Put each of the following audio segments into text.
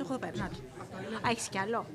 έχω εδώ πέρα. Να το. Α, έχεις κι άλλο.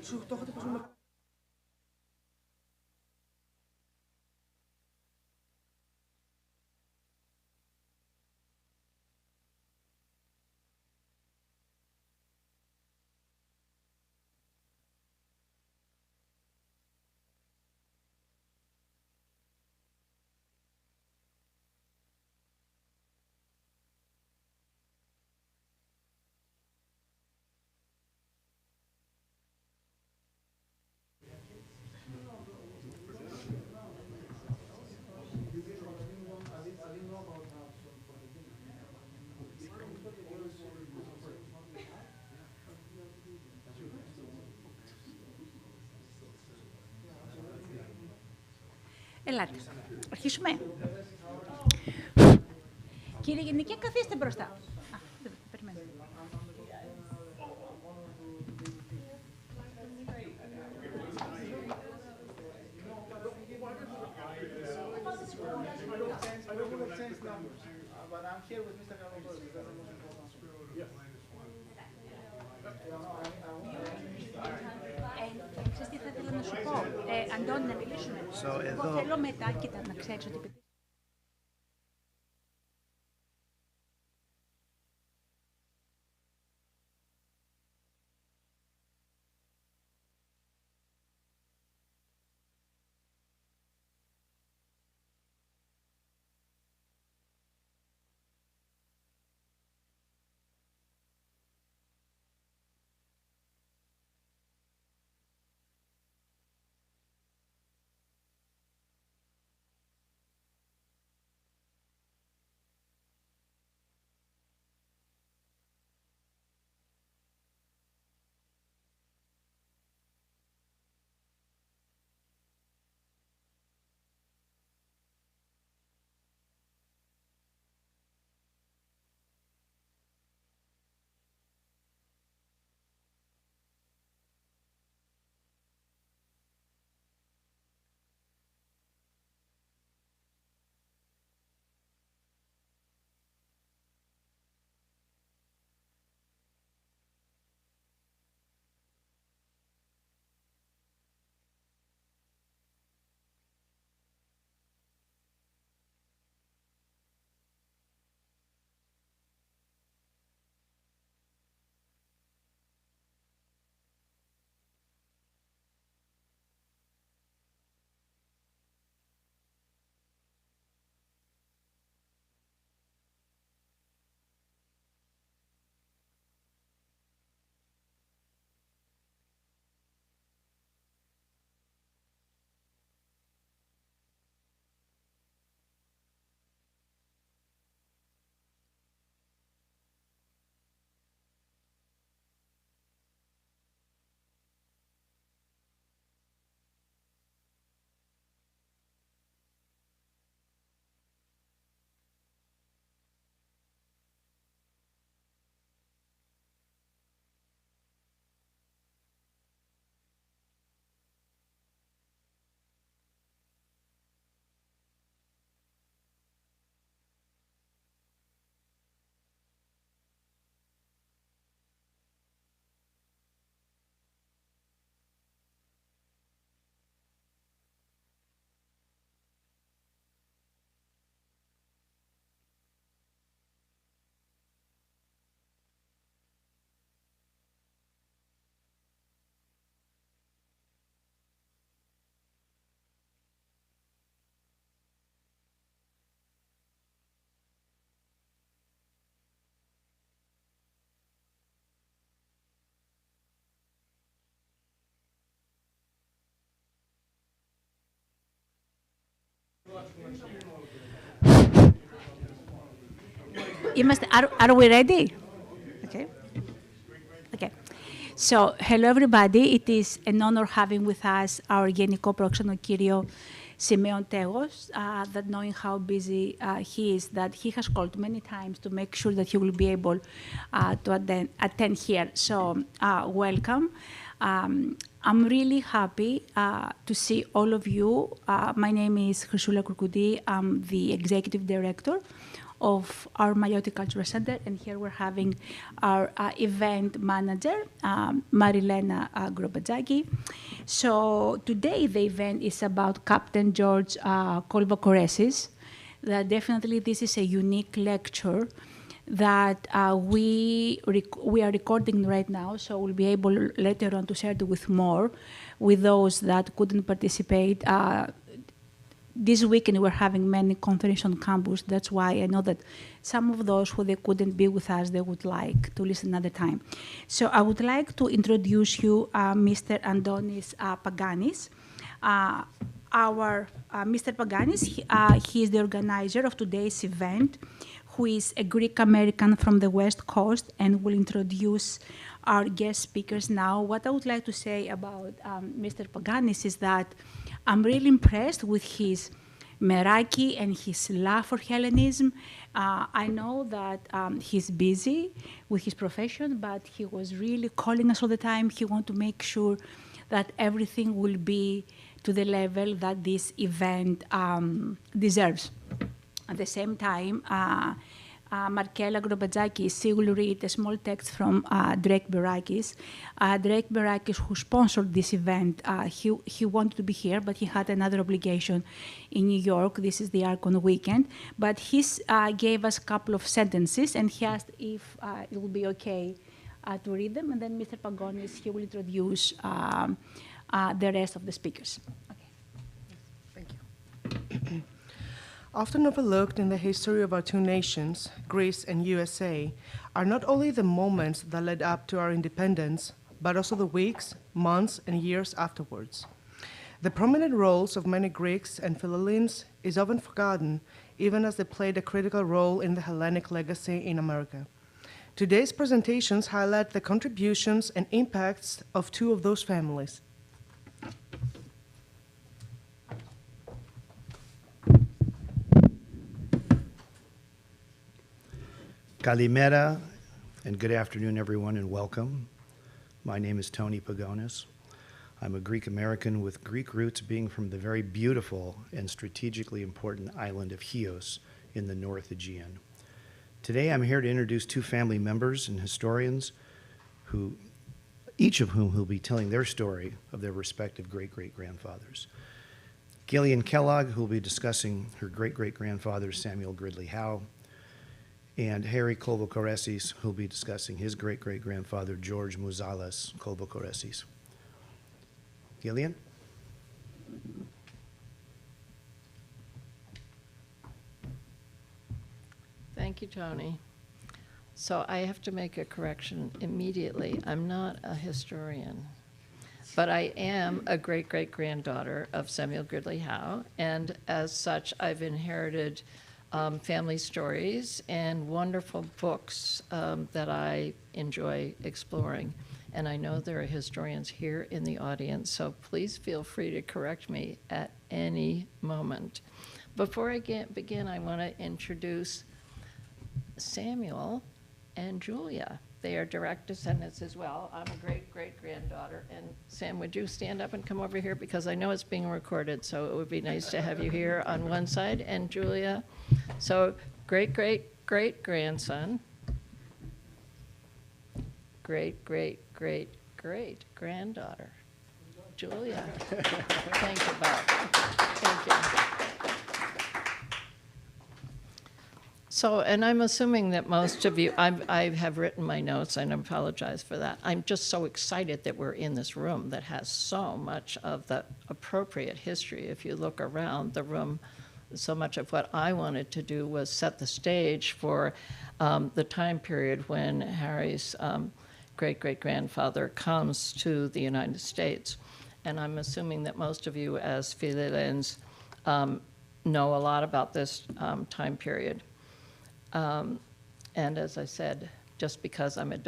Ελάτε. Αρχίσουμε. Κύριε Γενική, καθίστε μπροστά. Α, περιμένω. Ξέρεις τι θα ήθελα να σου πω, Αντώνη, να μιλήσουμε. Εγώ θέλω μετά, κοίτα, να ξέρεις ότι... Are we ready? Okay. Okay. So, hello everybody. It is an honor having with us our Γενικό Πρόξενο κύριο Simeon Teos, that knowing how busy he is, that he has called many times to make sure that he will be able to attend here. So, welcome. I'm really happy to see all of you. My name is Χρυσούλα Κουρκουντή. I'm the Executive Director of our Multicultural Center, and here we're having our event manager, Marilena Grobadzaki. So today the event is about Captain George Colvocoresses. That definitely this is a unique lecture that we are recording right now, so we'll be able later on to share it with more, with those that couldn't participate. This weekend we're having many conferences on campus. That's why I know that some of those who they couldn't be with us, they would like to listen another time. So I would like to introduce you Mr. Antonis Paganis. Mr. Paganis, he is the organizer of today's event, who is a Greek American from the West Coast, and will introduce our guest speakers now. What I would like to say about Mr. Paganis is that I'm really impressed with his Meraki and his love for Hellenism. I know that he's busy with his profession, but he was really calling us all the time. He wants to make sure that everything will be to the level that this event deserves. At the same time, Markela Grobadzaki, she will read a small text from Drake Berakis. Drake Berakis, who sponsored this event, he wanted to be here, but he had another obligation in New York. This is the Archon weekend. But he gave us a couple of sentences, and he asked if it would be okay to read them. And then Mr. Paganis, he will introduce the rest of the speakers. Okay. Thank you. Often overlooked in the history of our two nations, Greece and USA, are not only the moments that led up to our independence, but also the weeks, months, and years afterwards. The prominent roles of many Greeks and Philhellenes is often forgotten, even as they played a critical role in the Hellenic legacy in America. Today's presentations highlight the contributions and impacts of two of those families. Kalimera, and good afternoon, everyone, and welcome. My name is Tony Pagonis. I'm a Greek American with Greek roots, being from the very beautiful and strategically important island of Chios in the North Aegean. Today, I'm here to introduce two family members and historians, each of whom will be telling their story of their respective great-great-grandfathers. Gillian Kellogg, who will be discussing her great-great-grandfather, Samuel Gridley Howe, and Harry Colvocoresses, who will be discussing his great-great-grandfather, George Mouzalas Colvocoresses. Gillian? Thank you, Tony. So I have to make a correction immediately. I'm not a historian, but I am a great-great-granddaughter of Samuel Gridley Howe, and as such, I've inherited family stories and wonderful books that I enjoy exploring. And I know there are historians here in the audience, so please feel free to correct me at any moment. Before I begin, I want to introduce Samuel and Julia. They are direct descendants as well. I'm a great-great-granddaughter. And Sam, would you stand up and come over here? Because I know it's being recorded, so it would be nice to have you here on one side. And Julia, so great-great-great-grandson, great-great-great-great-granddaughter. Julia. Thank you, Bob. Thank you. So, and I'm assuming that most of you, I have written my notes, and I apologize for that. I'm just so excited that we're in this room that has so much of the appropriate history. If you look around the room, so much of what I wanted to do was set the stage for the time period when Harry's great-great-grandfather comes to the United States. And I'm assuming that most of you as Philhellenes know a lot about this time period. And as I said, just because I'm a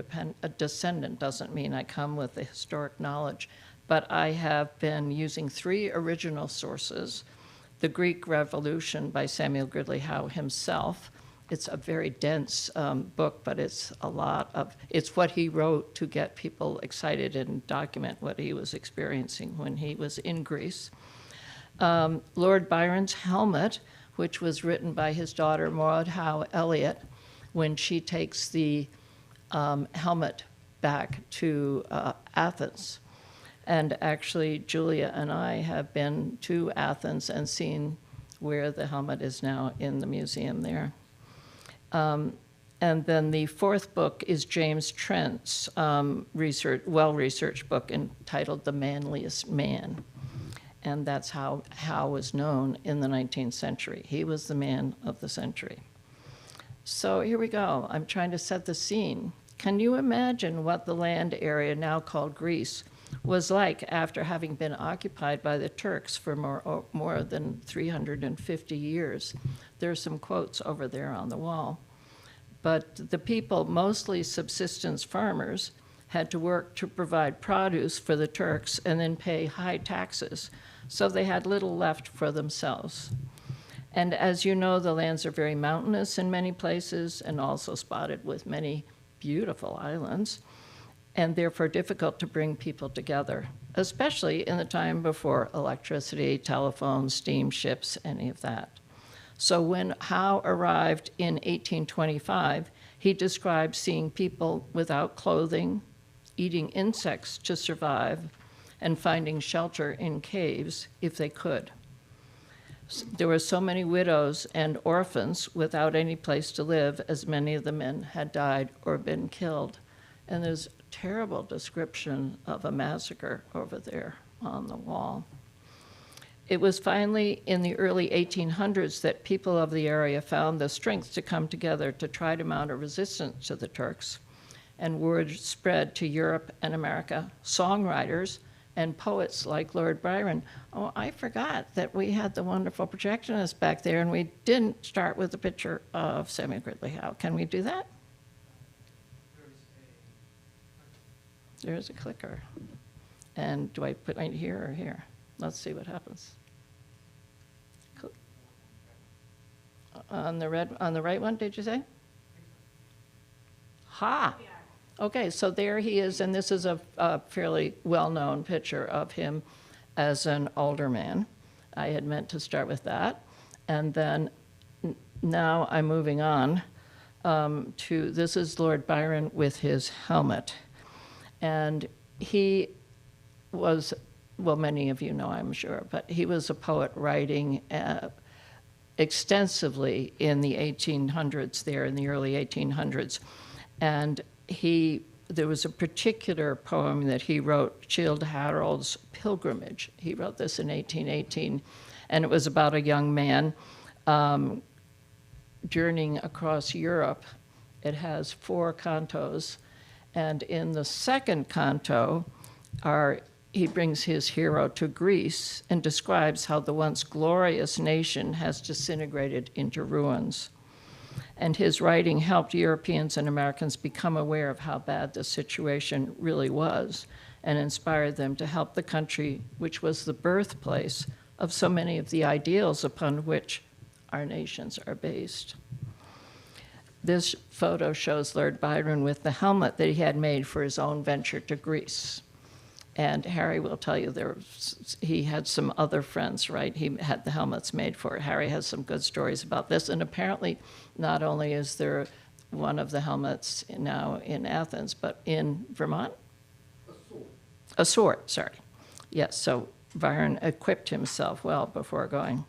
descendant doesn't mean I come with the historic knowledge. But I have been using three original sources: The Greek Revolution by Samuel Gridley Howe himself. It's a very dense book, but it's it's what he wrote to get people excited and document what he was experiencing when he was in Greece. Lord Byron's Helmet, which was written by his daughter, Maud Howe Elliott, when she takes the helmet back to Athens. And actually, Julia and I have been to Athens and seen where the helmet is now in the museum there. And then the fourth book is James Trent's well-researched book entitled The Manliest Man. And that's how Howe was known in the 19th century. He was the man of the century. So here we go. I'm trying to set the scene. Can you imagine what the land area now called Greece was like after having been occupied by the Turks for more than 350 years? There's some quotes over there on the wall. But the people, mostly subsistence farmers, had to work to provide produce for the Turks and then pay high taxes, so they had little left for themselves. And as you know, the lands are very mountainous in many places and also spotted with many beautiful islands, and therefore difficult to bring people together, especially in the time before electricity, telephones, steamships, any of that. So when Howe arrived in 1825, he described seeing people without clothing, eating insects to survive, and finding shelter in caves if they could. There were so many widows and orphans without any place to live, as many of the men had died or been killed. And there's a terrible description of a massacre over there on the wall. It was finally in the early 1800s that people of the area found the strength to come together to try to mount a resistance to the Turks. And word spread to Europe and America. Songwriters and poets like Lord Byron. Oh, I forgot that we had the wonderful projectionist back there, and we didn't start with a picture of Samuel Gridley Howe. Can we do that? There's a clicker. And do I put it here or here? Let's see what happens. On the right one, did you say? Ha! Okay, so there he is, and this is a fairly well-known picture of him as an older man. I had meant to start with that. And then now I'm moving on to, this is Lord Byron with his helmet. And he was, well, many of you know, I'm sure, but he was a poet writing extensively in the 1800s there, in the early 1800s. And there was a particular poem that he wrote, Childe Harold's Pilgrimage. He wrote this in 1818, and it was about a young man journeying across Europe. It has 4 cantos, and in the second canto, he brings his hero to Greece and describes how the once glorious nation has disintegrated into ruins. And his writing helped Europeans and Americans become aware of how bad the situation really was and inspired them to help the country, which was the birthplace of so many of the ideals upon which our nations are based. This photo shows Lord Byron with the helmet that he had made for his own venture to Greece. And Harry will tell you he had some other friends, right? He had the helmets made for it. Harry has some good stories about this. And apparently, not only is there one of the helmets now in Athens, but in Vermont? A sword, sorry. Yes, so Byron equipped himself well before going.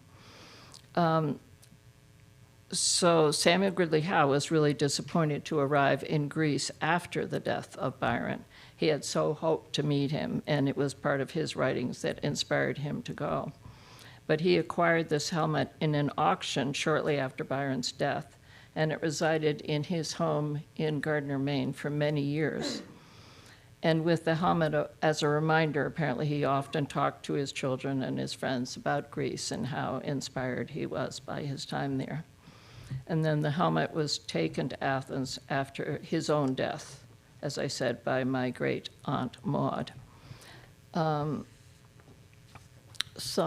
So Samuel Gridley Howe was really disappointed to arrive in Greece after the death of Byron. He had so hoped to meet him, and it was part of his writings that inspired him to go. But he acquired this helmet in an auction shortly after Byron's death, and it resided in his home in Gardner, Maine for many years. And with the helmet as a reminder, apparently he often talked to his children and his friends about Greece and how inspired he was by his time there. And then the helmet was taken to Athens after his own death, as I said, by my great aunt Maud. So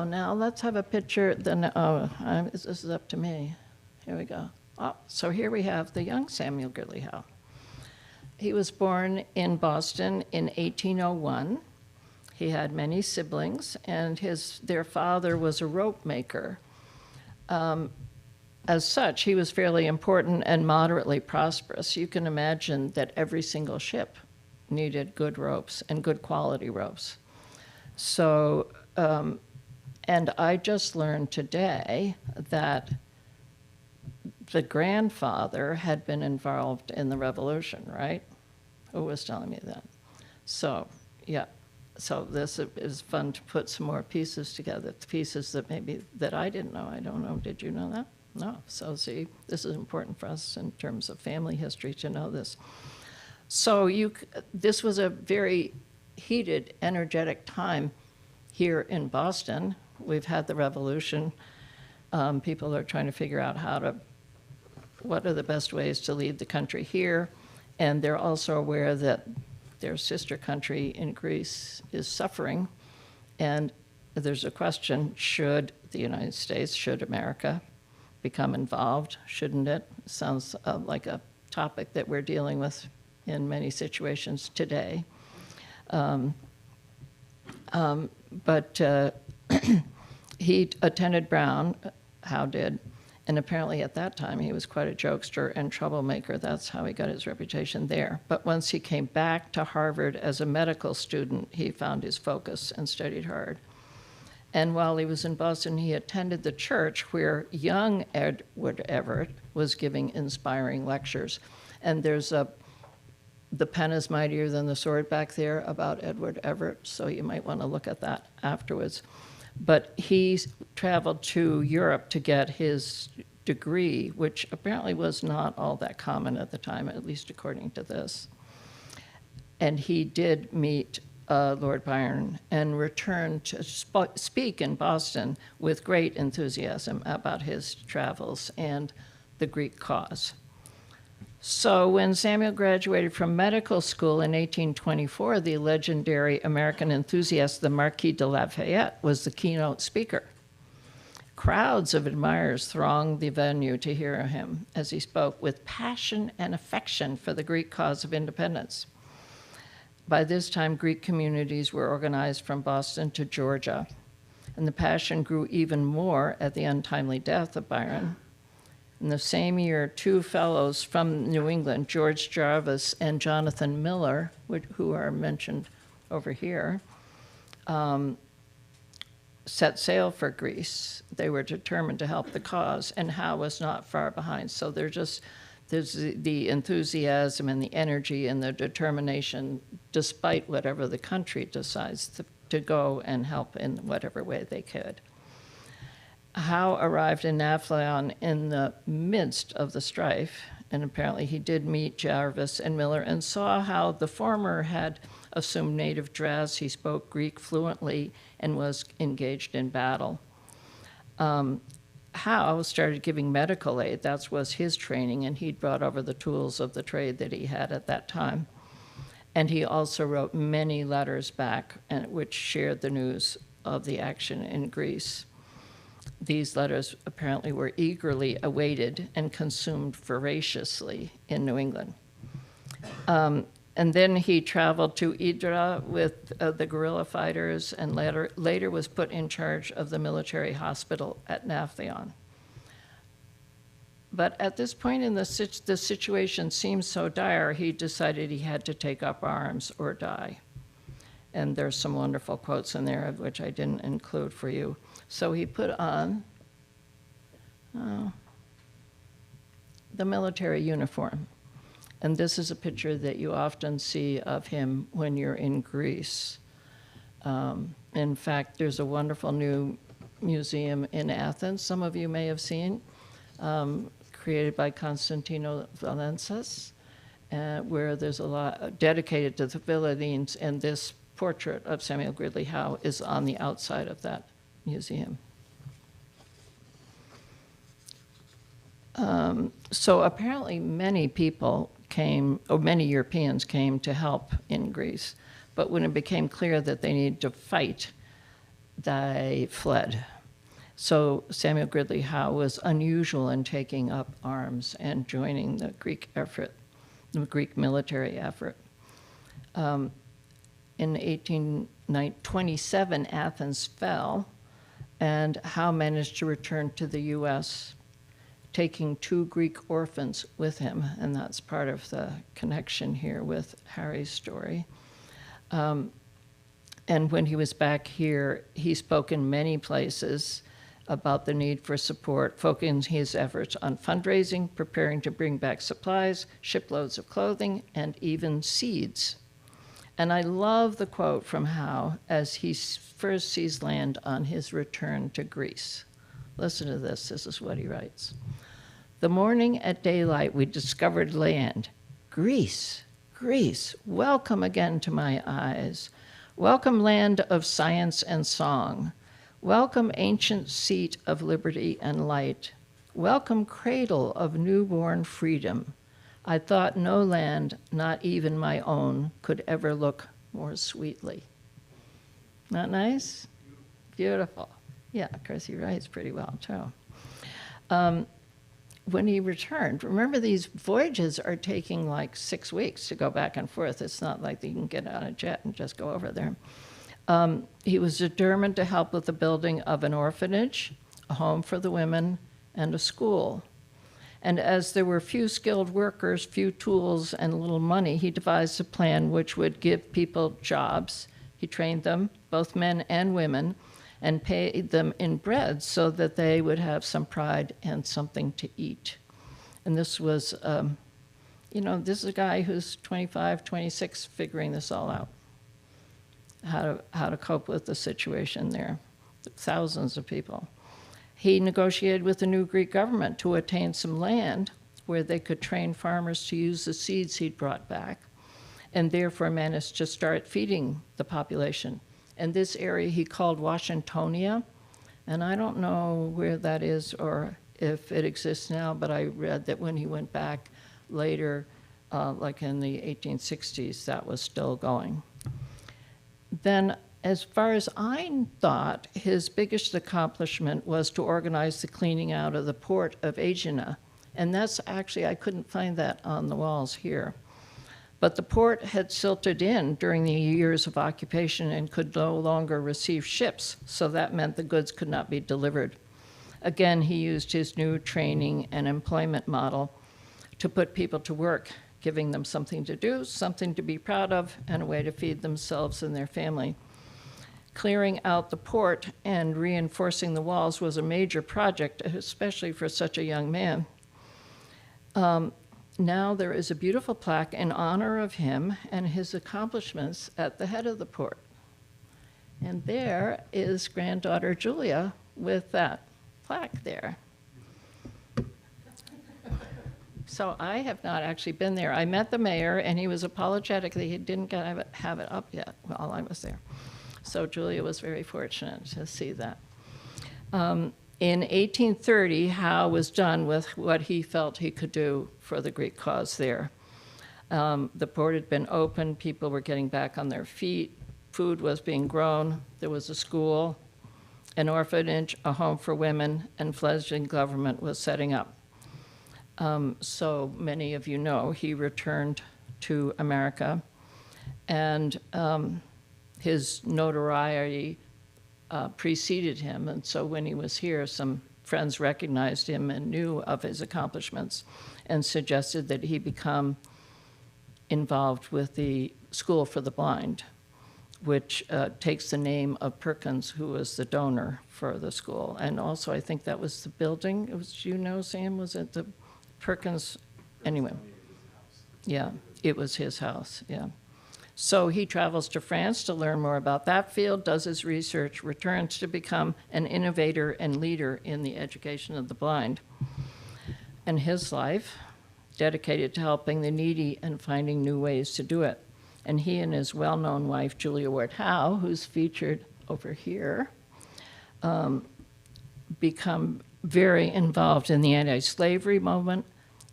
now let's have a picture. This is up to me. Here we go. Oh, so here we have the young Samuel Gridley Howe. He was born in Boston in 1801. He had many siblings, and their father was a rope maker. as such, he was fairly important and moderately prosperous. You can imagine that every single ship needed good ropes and good quality ropes. So, and I just learned today that the grandfather had been involved in the revolution, right? Who was telling me that? So, yeah. So this is fun to put some more pieces together, pieces that maybe that I didn't know. I don't know. Did you know that? No. So see, this is important for us in terms of family history to know this. So this was a very heated, energetic time here in Boston. We've had the revolution. People are trying to figure out what are the best ways to lead the country here. And they're also aware that their sister country in Greece is suffering. And there's a question, should the United States, should America become involved? Shouldn't it? Sounds like a topic that we're dealing with in many situations today. But he attended Brown, Howe did, and apparently at that time he was quite a jokester and troublemaker. That's how he got his reputation there. But once he came back to Harvard as a medical student, he found his focus and studied hard. And while he was in Boston, he attended the church where young Edward Everett was giving inspiring lectures. And there's The Pen is Mightier Than the Sword back there about Edward Everett, so you might want to look at that afterwards. But he traveled to Europe to get his degree, which apparently was not all that common at the time, at least according to this. And he did meet Lord Byron and returned to speak in Boston with great enthusiasm about his travels and the Greek cause. So when Samuel graduated from medical school in 1824, the legendary American enthusiast, the Marquis de Lafayette, was the keynote speaker. Crowds of admirers thronged the venue to hear him as he spoke with passion and affection for the Greek cause of independence. By this time, Greek communities were organized from Boston to Georgia, and the passion grew even more at the untimely death of Byron. In the same year, two fellows from New England, George Jarvis and Jonathan Miller, who are mentioned over here, set sail for Greece. They were determined to help the cause, and Howe was not far behind. So there's the enthusiasm and the energy and the determination, despite whatever the country decides to go and help in whatever way they could. Howe arrived in Nafplion in the midst of the strife, and apparently he did meet Jarvis and Miller and saw how the former had assumed native dress, he spoke Greek fluently, and was engaged in battle. Howe started giving medical aid. That was his training, and he'd brought over the tools of the trade that he had at that time. And he also wrote many letters back, which shared the news of the action in Greece. These letters apparently were eagerly awaited and consumed voraciously in New England. And then he traveled to Idra with the guerrilla fighters and later was put in charge of the military hospital at Nafplion. But at this point in the situation seemed so dire, he decided he had to take up arms or die. And there's some wonderful quotes in there, which I didn't include for you. So he put on the military uniform. And this is a picture that you often see of him when you're in Greece. In fact, there's a wonderful new museum in Athens, some of you may have seen, created by Constantino Valensis, where there's a lot dedicated to the Philippines, and this portrait of Samuel Gridley Howe is on the outside of that museum. So apparently many people came, or many Europeans came to help in Greece, but when it became clear that they needed to fight, they fled. So Samuel Gridley Howe was unusual in taking up arms and joining the Greek effort, the Greek military effort. In 1827, Athens fell, and Howe managed to return to the U.S. taking 2 Greek orphans with him, and that's part of the connection here with Harry's story. And when he was back here, he spoke in many places about the need for support, focusing his efforts on fundraising, preparing to bring back supplies, shiploads of clothing, and even seeds. And I love the quote from Howe as he first sees land on his return to Greece. Listen to this. This is what he writes. "The morning at daylight we discovered land. Greece, Greece, welcome again to my eyes. Welcome land of science and song. Welcome ancient seat of liberty and light. Welcome cradle of newborn freedom. I thought no land, not even my own, could ever look more sweetly." Not nice? Beautiful. Yeah, of course he writes pretty well too. When he returned, remember these voyages are taking like 6 weeks to go back and forth. It's not like you can get on a jet and just go over there. He was determined to help with the building of an orphanage, a home for the women, and a school. And as there were few skilled workers, few tools, and little money, he devised a plan which would give people jobs. He trained them, both men and women, and paid them in bread so that they would have some pride and something to eat. And this was, this is a guy who's 25, 26, figuring this all out, how to cope with the situation there, thousands of people. He negotiated with the new Greek government to attain some land where they could train farmers to use the seeds he'd brought back, and therefore managed to start feeding the population. And this area he called Washingtonia, and I don't know where that is or if it exists now, but I read that when he went back later, like in the 1860s, that was still going. Then, as far as I thought, his biggest accomplishment was to organize the cleaning out of the port of Aegina. And that's actually, I couldn't find that on the walls here. But the port had silted in during the years of occupation and could no longer receive ships, so that meant the goods could not be delivered. Again, he used his new training and employment model to put people to work, giving them something to do, something to be proud of, and a way to feed themselves and their family. Clearing out the port and reinforcing the walls was a major project, especially for such a young man. Now there is a beautiful plaque in honor of him and his accomplishments at the head of the port. And there is granddaughter Julia with that plaque there. So I have not actually been there. I met the mayor, and he was apologetic that he didn't have it up yet while I was there. So Julia was very fortunate to see that. In 1830, Howe was done with what he felt he could do for the Greek cause there. The port had been opened, people were getting back on their feet, food was being grown, there was a school, an orphanage, a home for women, and fledgling government was setting up. So many of you know he returned to America, and his notoriety preceded him, and so when he was here, some friends recognized him and knew of his accomplishments and suggested that he become involved with the School for the Blind, which takes the name of Perkins, who was the donor for the school. And also, I think that was the building. It was, you know, Sam, was it the Perkins? Anyway, yeah, it was his house, yeah. So he travels to France to learn more about that field, does his research, returns to become an innovator and leader in the education of the blind. And his life, dedicated to helping the needy and finding new ways to do it. And he and his well-known wife, Julia Ward Howe, who's featured over here, become very involved in the anti-slavery movement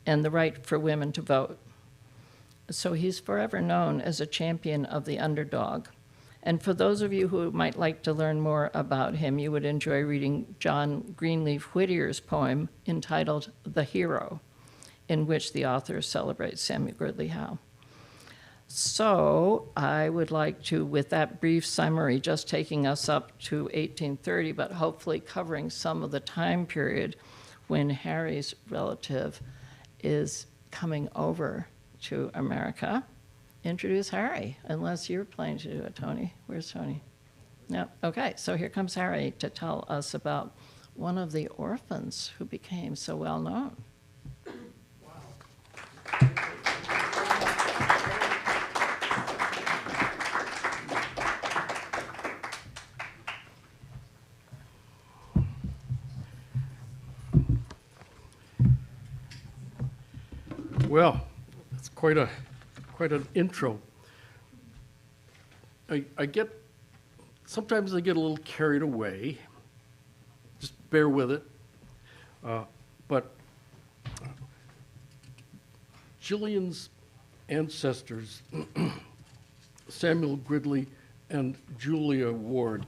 and the right for women to vote. So he's forever known as a champion of the underdog. And for those of you who might like to learn more about him, you would enjoy reading John Greenleaf Whittier's poem entitled The Hero, in which the author celebrates Samuel Gridley Howe. So I would like to, with that brief summary, just taking us up to 1830, but hopefully covering some of the time period when Harry's relative is coming over to America, introduce Harry, unless you're planning to do it, Tony. Where's Tony? No. Okay, so here comes Harry to tell us about one of the orphans who became so well known. Well, it's quite an intro. Sometimes I get a little carried away. Just bear with it. But Jillian's ancestors, Samuel Gridley and Julia Ward,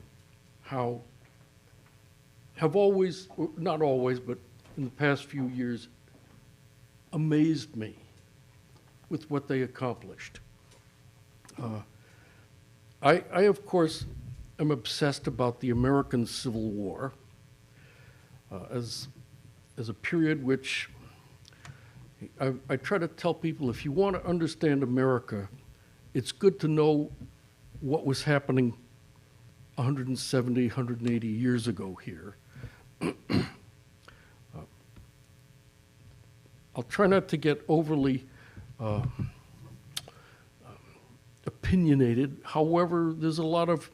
have always, not always, but in the past few years, amazed me with what they accomplished. I, of course, am obsessed about the American Civil War as a period which I try to tell people, if you want to understand America, it's good to know what was happening 170, 180 years ago here. I'll try not to get overly opinionated. However, there's a lot of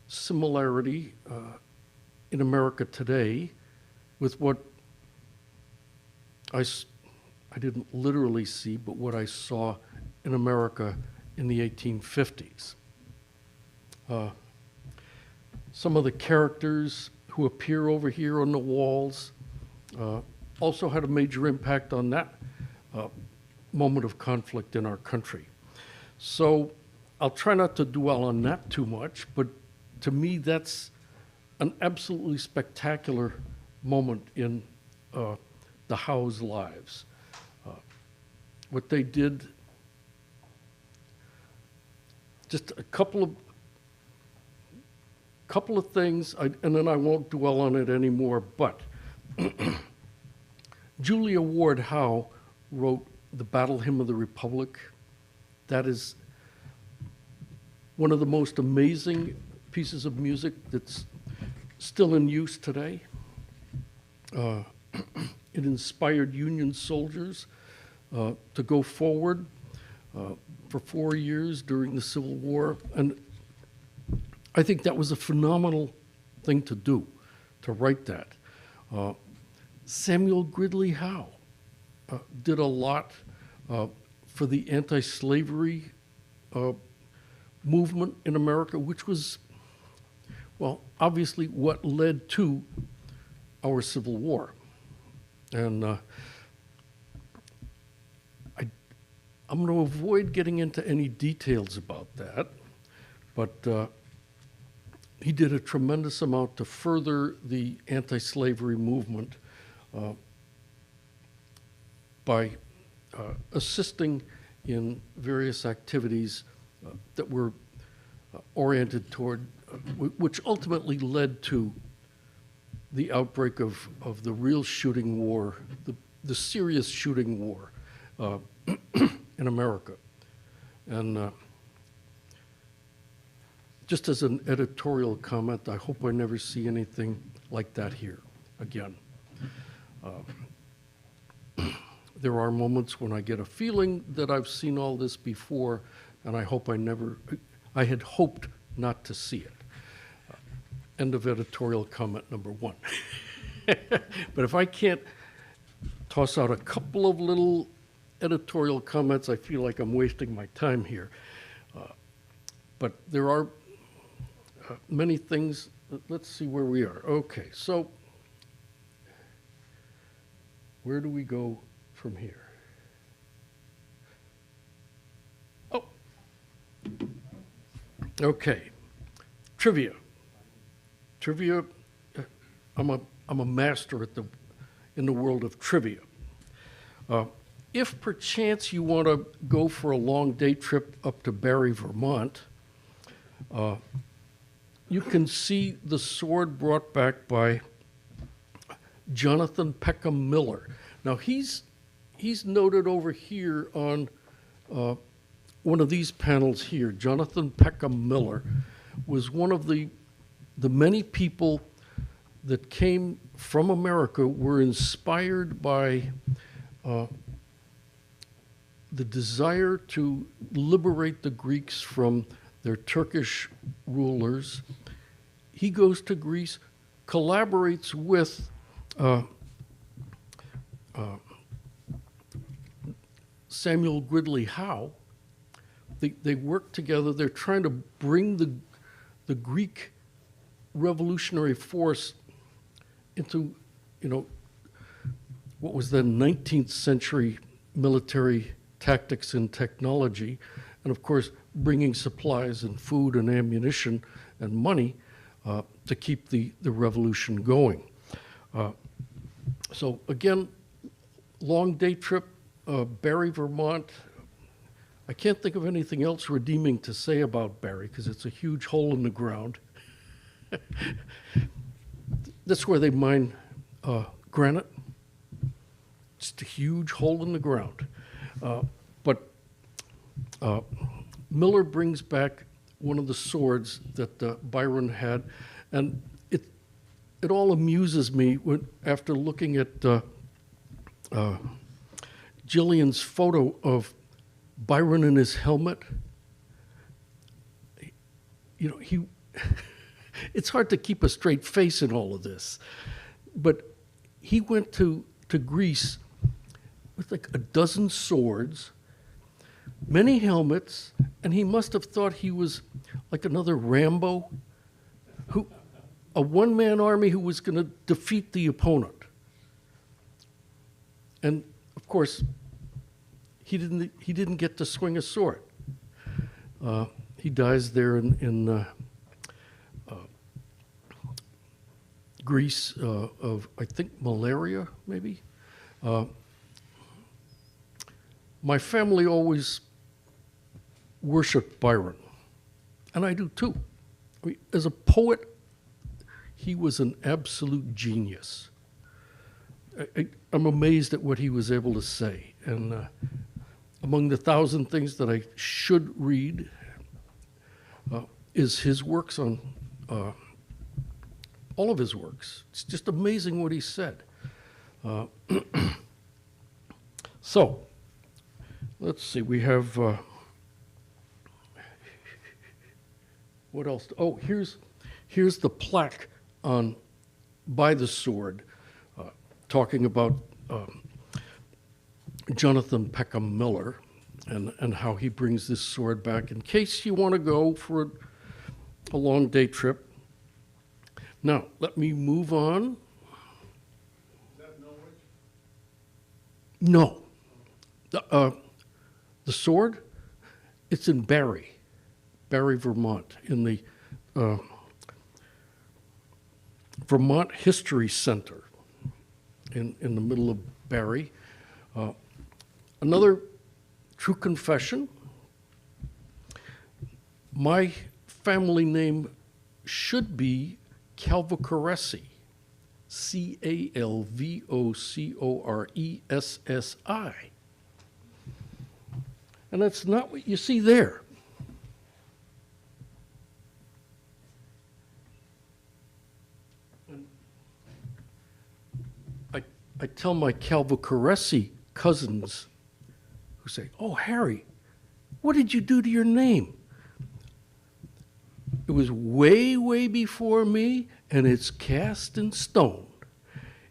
similarity in America today with what I didn't literally see, but what I saw in America in the 1850s. Some of the characters who appear over here on the walls also had a major impact on that moment of conflict in our country. So I'll try not to dwell on that too much, but to me that's an absolutely spectacular moment in the Howe's lives. What they did, just a couple of things, and then I won't dwell on it anymore, but Julia Ward Howe wrote the Battle Hymn of the Republic. That is one of the most amazing pieces of music that's still in use today. It inspired Union soldiers to go forward for 4 years during the Civil War. And I think that was a phenomenal thing to do, to write that. Samuel Gridley Howe did a lot for the anti-slavery movement in America, which was, well, obviously what led to our Civil War. And I'm going to avoid getting into any details about that, but he did a tremendous amount to further the anti-slavery movement by assisting in various activities that were oriented toward, which ultimately led to the outbreak of the real shooting war, the serious shooting war in America. And just as an editorial comment, I hope I never see anything like that here again. There are moments when I get a feeling that I've seen all this before, and I had hoped not to see it. End of editorial comment number 1. But if I can't toss out a couple of little editorial comments, I feel like I'm wasting my time here. But there are many things. Let's see where we are. Okay, so where do we go from here? Oh, okay. Trivia. I'm a master in the world of trivia. If perchance you want to go for a long day trip up to Barrie, Vermont, you can see the sword brought back by Jonathan Peckham Miller. Now, he's noted over here on one of these panels here. Jonathan Peckham Miller was one of the many people that came from America, were inspired by the desire to liberate the Greeks from their Turkish rulers. He goes to Greece, collaborates with Samuel Gridley Howe. They work together. They're trying to bring the Greek revolutionary force into, what was then 19th century military tactics and technology, and of course bringing supplies and food and ammunition and money to keep the revolution going. So again, long day trip, Barrie, Vermont. I can't think of anything else redeeming to say about Barrie because it's a huge hole in the ground. That's where they mine granite. Just a huge hole in the ground. But Miller brings back one of the swords that Byron had, and it all amuses me after looking at Jillian's photo of Byron in his helmet. He it's hard to keep a straight face in all of this, but he went to Greece with like a dozen swords, many helmets, and he must have thought he was like another Rambo, a one-man army who was going to defeat the opponent. And of course, he didn't get to swing a sword. He dies there in Greece of, I think, malaria, maybe. My family always worshipped Byron, and I do too. I mean, as a poet, he was an absolute genius. I'm amazed at what he was able to say. And among the 1,000 things that I should read is his works on, all of his works. It's just amazing what he said. So, let's see, we have, what else? Oh, here's the plaque by the sword, talking about Jonathan Peckham Miller and how he brings this sword back in case you want to go for a long day trip. Now, let me move on. Is that Norwich? No. The sword, it's in Barrie, Vermont, in the Vermont History Center in the middle of Barrie. Another true confession, my family name should be Colvocoresses, Calvocoressi. And that's not what you see there. I tell my Colvocoresses cousins who say, "Oh, Harry, what did you do to your name?" It was way, way before me, and it's cast in stone.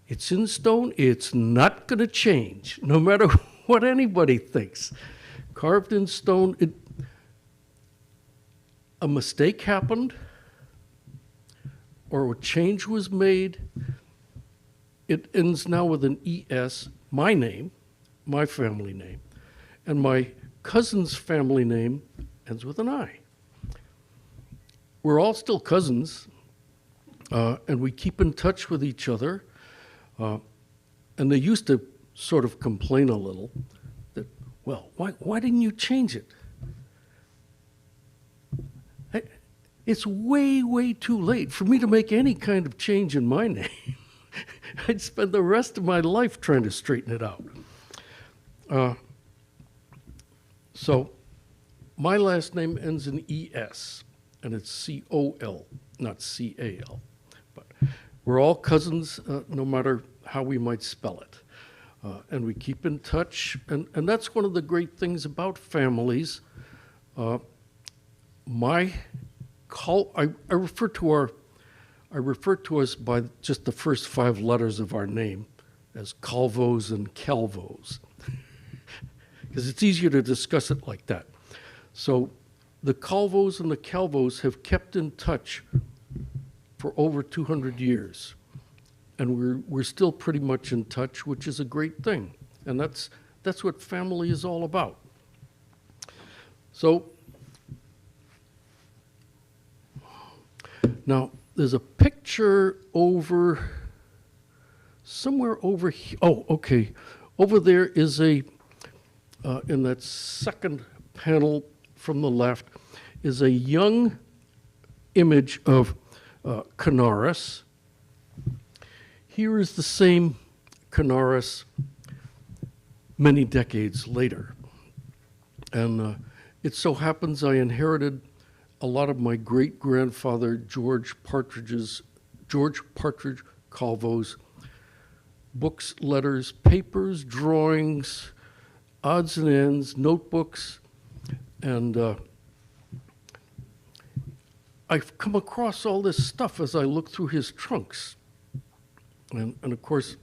It's in stone. It's not going to change, no matter what anybody thinks. Carved in stone. A mistake happened, or a change was made. It ends now with an ES, my name, my family name, and my cousin's family name ends with an I. We're all still cousins, and we keep in touch with each other. And they used to sort of complain a little that, well, why didn't you change it? It's way, way too late for me to make any kind of change in my name. I'd spend the rest of my life trying to straighten it out. So my last name ends in ES, and it's C-O-L, not C-A-L. But we're all cousins, no matter how we might spell it. And we keep in touch, and that's one of the great things about families. I refer to us by just the first 5 letters of our name as Calvos and Calvos, because it's easier to discuss it like that. So the Calvos and the Calvos have kept in touch for over 200 years. And we're still pretty much in touch, which is a great thing. And that's what family is all about. So now there's a picture somewhere over here. Oh, okay. Over there is in that second panel from the left, is a young image of Canaris. Here is the same Canaris many decades later. And it so happens I inherited a lot of my great-grandfather George Partridge Calvo's books, letters, papers, drawings, odds and ends, notebooks, and I've come across all this stuff as I look through his trunks. And of course,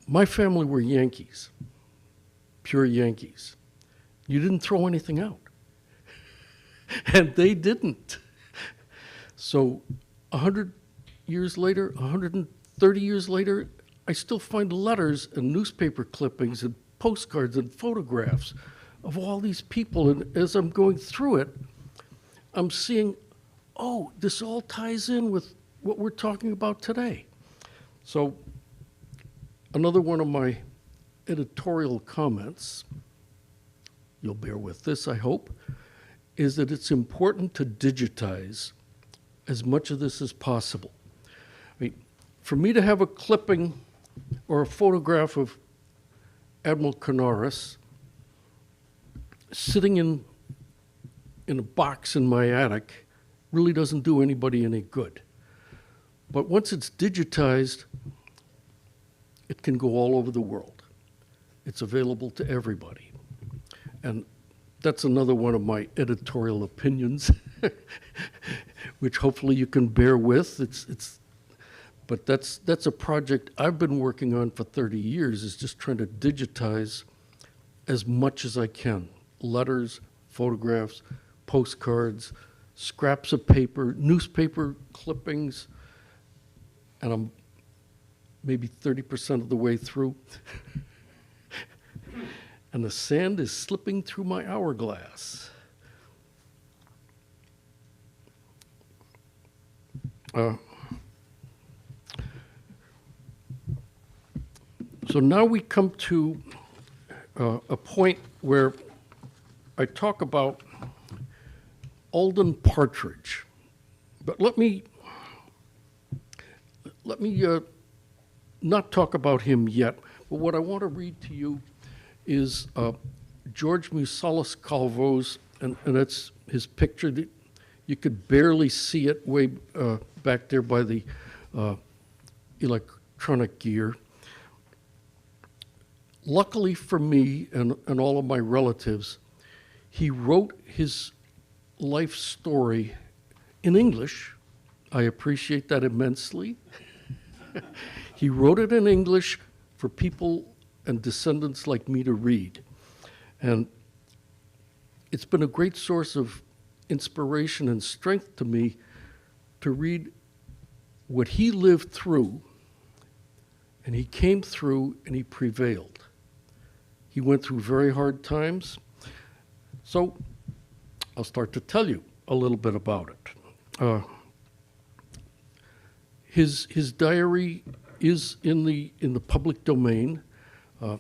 my family were Yankees, pure Yankees. You didn't throw anything out. And they didn't. So 100 years later, 130 years later, I still find letters and newspaper clippings and postcards and photographs of all these people. And as I'm going through it, I'm seeing, oh, this all ties in with what we're talking about today. So another one of my editorial comments, you'll bear with this, I hope, is that it's important to digitize as much of this as possible. I mean, for me to have a clipping or a photograph of Admiral Canaris sitting in a box in my attic really doesn't do anybody any good. But once it's digitized, it can go all over the world. It's available to everybody. And that's another one of my editorial opinions, which hopefully you can bear with. But that's a project I've been working on for 30 years, is just trying to digitize as much as I can. Letters, photographs, postcards, scraps of paper, newspaper clippings, and I'm maybe 30% of the way through. And the sand is slipping through my hourglass. So now we come to a point where I talk about Alden Partridge. But let me not talk about him yet, but what I want to read to you is George Musalis Calvo's, and that's his picture. You could barely see it way back there by the electronic gear. Luckily for me and all of my relatives, he wrote his life story in English. I appreciate that immensely. He wrote it in English for people and descendants like me to read. And it's been a great source of inspiration and strength to me to read what he lived through, and he came through and he prevailed. He went through very hard times. So I'll start to tell you a little bit about it. His diary is in the public domain. I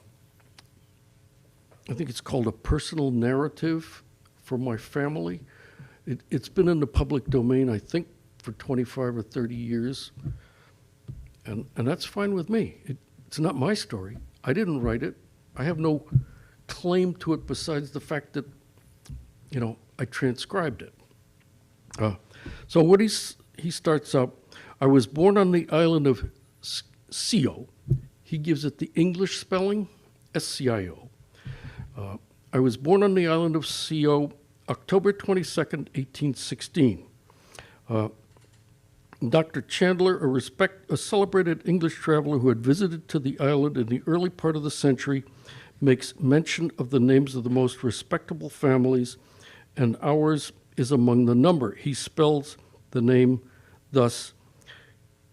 think it's called A Personal Narrative for My Family. It's been in the public domain, I think, for 25 or 30 years, and that's fine with me. It's not my story. I didn't write it. I have no claim to it besides the fact that, I transcribed it. So what he starts out, I was born on the island of Scio. He gives it the English spelling, Scio. I was born on the island of Scio, October 22nd, 1816. Dr. Chandler, a celebrated English traveler who had visited to the island in the early part of the century, makes mention of the names of the most respectable families, and ours is among the number. He spells the name thus,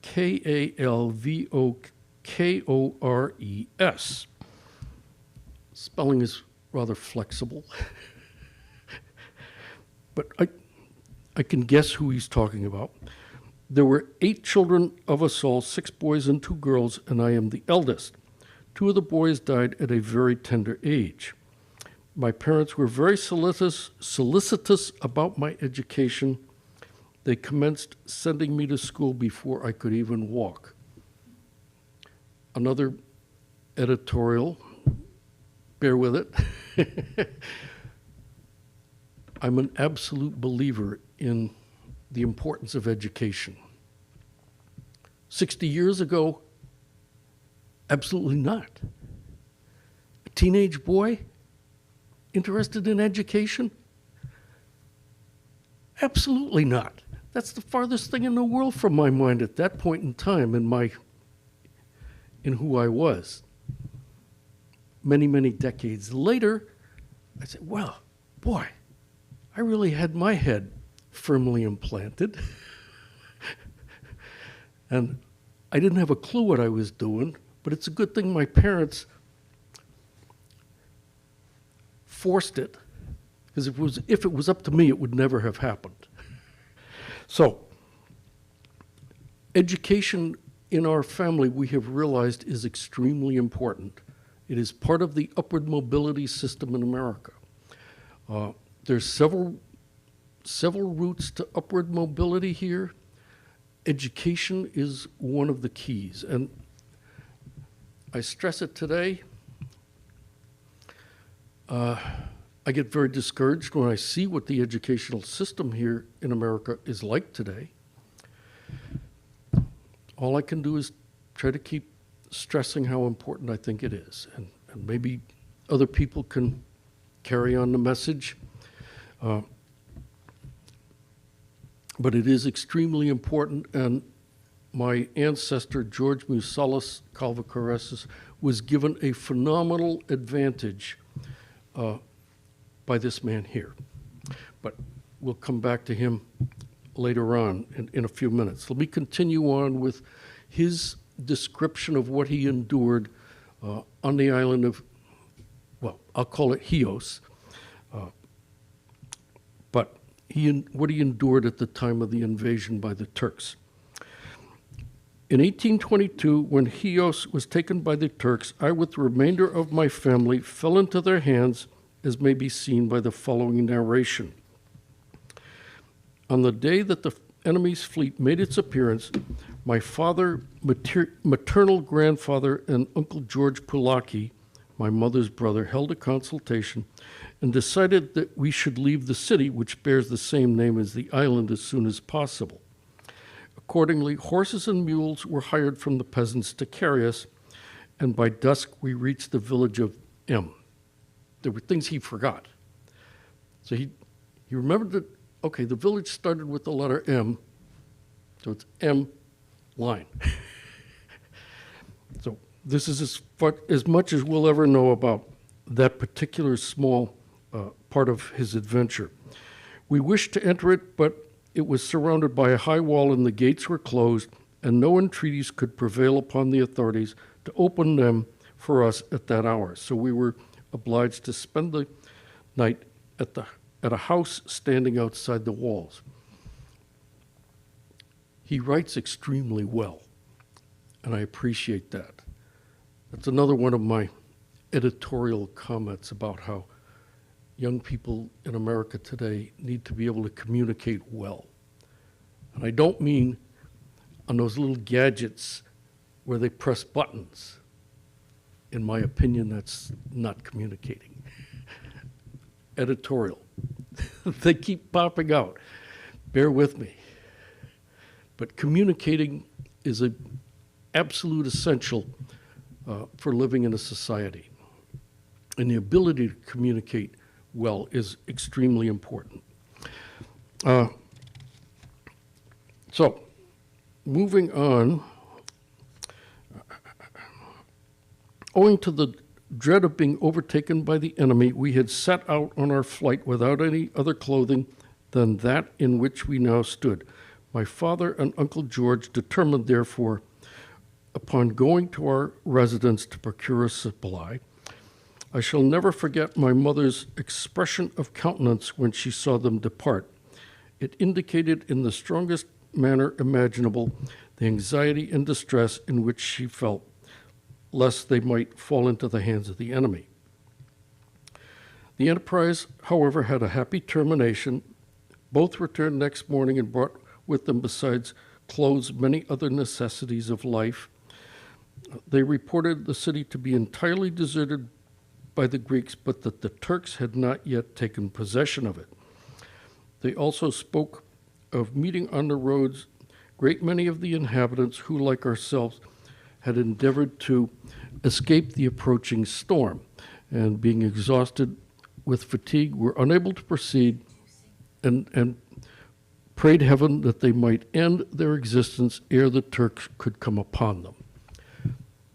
Kalvokores. Spelling is rather flexible, but I can guess who he's talking about. There were 8 children of us all, 6 boys and 2 girls, and I am the eldest. 2 of the boys died at a very tender age. My parents were very solicitous about my education. They commenced sending me to school before I could even walk. Another editorial, bear with it. I'm an absolute believer in the importance of education. 60 years ago, absolutely not. A teenage boy interested in education? Absolutely not. That's the farthest thing in the world from my mind at that point in time in who I was. Many, many decades later, I said, well, boy, I really had my head firmly implanted. And I didn't have a clue what I was doing, but it's a good thing my parents forced it, because if it was up to me, it would never have happened. So, education in our family, we have realized, is extremely important. It is part of the upward mobility system in America. There's several routes to upward mobility here. Education is one of the keys, and I stress it today. I get very discouraged when I see what the educational system here in America is like today. All I can do is try to keep stressing how important I think it is, and maybe other people can carry on the message. But it is extremely important, and my ancestor, George Musalis Colvocoresses, was given a phenomenal advantage by this man here. But we'll come back to him later on in a few minutes. Let me continue on with his description of what he endured on the island of, well, I'll call it Chios, but what he endured at the time of the invasion by the Turks. In 1822, when Chios was taken by the Turks, I, with the remainder of my family, fell into their hands, as may be seen by the following narration. On the day that the enemy's fleet made its appearance, my father, maternal grandfather, and Uncle George Pulaki, my mother's brother, held a consultation and decided that we should leave the city, which bears the same name as the island, as soon as possible. Accordingly, horses and mules were hired from the peasants to carry us, and by dusk we reached the village of M. There were things he forgot. So he remembered that, okay, the village started with the letter M, so it's M line. So this is as much as we'll ever know about that particular small part of his adventure. We wished to enter it, but it was surrounded by a high wall and the gates were closed, and no entreaties could prevail upon the authorities to open them for us at that hour. So we were obliged to spend the night at a house standing outside the walls. He writes extremely well, and I appreciate that. That's another one of my editorial comments about how young people in America today need to be able to communicate well. And I don't mean on those little gadgets where they press buttons. In my opinion, that's not communicating. Editorial. They keep popping out. Bear with me. But communicating is an absolute essential for living in a society. And the ability to communicate well is extremely important. So, moving on, owing to the dread of being overtaken by the enemy, we had set out on our flight without any other clothing than that in which we now stood. My father and Uncle George determined, therefore, upon going to our residence to procure a supply. I shall never forget my mother's expression of countenance when she saw them depart. It indicated in the strongest manner imaginable the anxiety and distress in which she felt, lest they might fall into the hands of the enemy. The enterprise, however, had a happy termination. Both returned next morning and brought with them, besides clothes, many other necessities of life. They reported the city to be entirely deserted by the Greeks, but that the Turks had not yet taken possession of it. They also spoke of meeting on the roads great many of the inhabitants who, like ourselves, had endeavored to escape the approaching storm, and being exhausted with fatigue, were unable to proceed, and prayed heaven that they might end their existence ere the Turks could come upon them.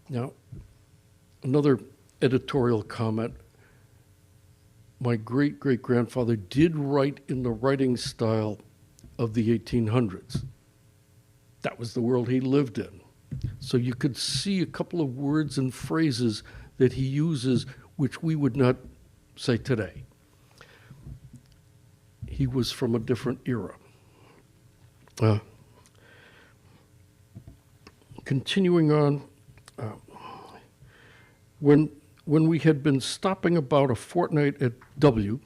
Now, another editorial comment. My great-great-grandfather did write in the writing style of the 1800s. That was the world he lived in. So you could see a couple of words and phrases that he uses which we would not say today. He was from a different era. Continuing on, when we had been stopping about a fortnight at W,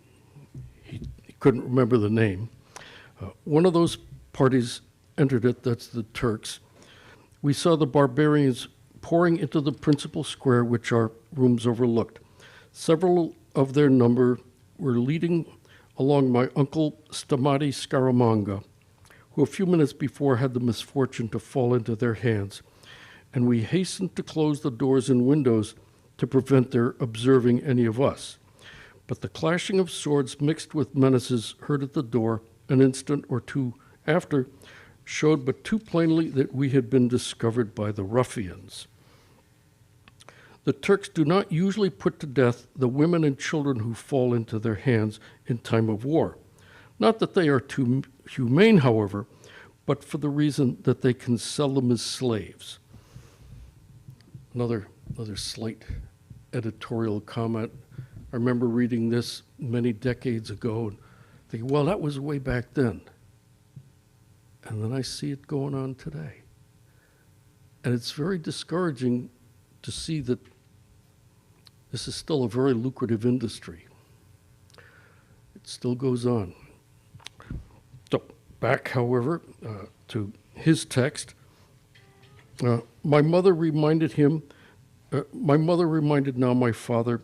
he couldn't remember the name, one of those parties entered it, that's the Turks. We saw the barbarians pouring into the principal square which our rooms overlooked. Several of their number were leading along my uncle Stamati Scaramanga, who a few minutes before had the misfortune to fall into their hands, and we hastened to close the doors and windows to prevent their observing any of us. But the clashing of swords mixed with menaces heard at the door an instant or two after showed but too plainly that we had been discovered by the ruffians. The Turks do not usually put to death the women and children who fall into their hands in time of war. Not that they are too humane, however, but for the reason that they can sell them as slaves. Another slight editorial comment. I remember reading this many decades ago and thinking, well, that was way back then. And then I see it going on today. And it's very discouraging to see that this is still a very lucrative industry. It still goes on. So back, however, to his text. My mother reminded now my father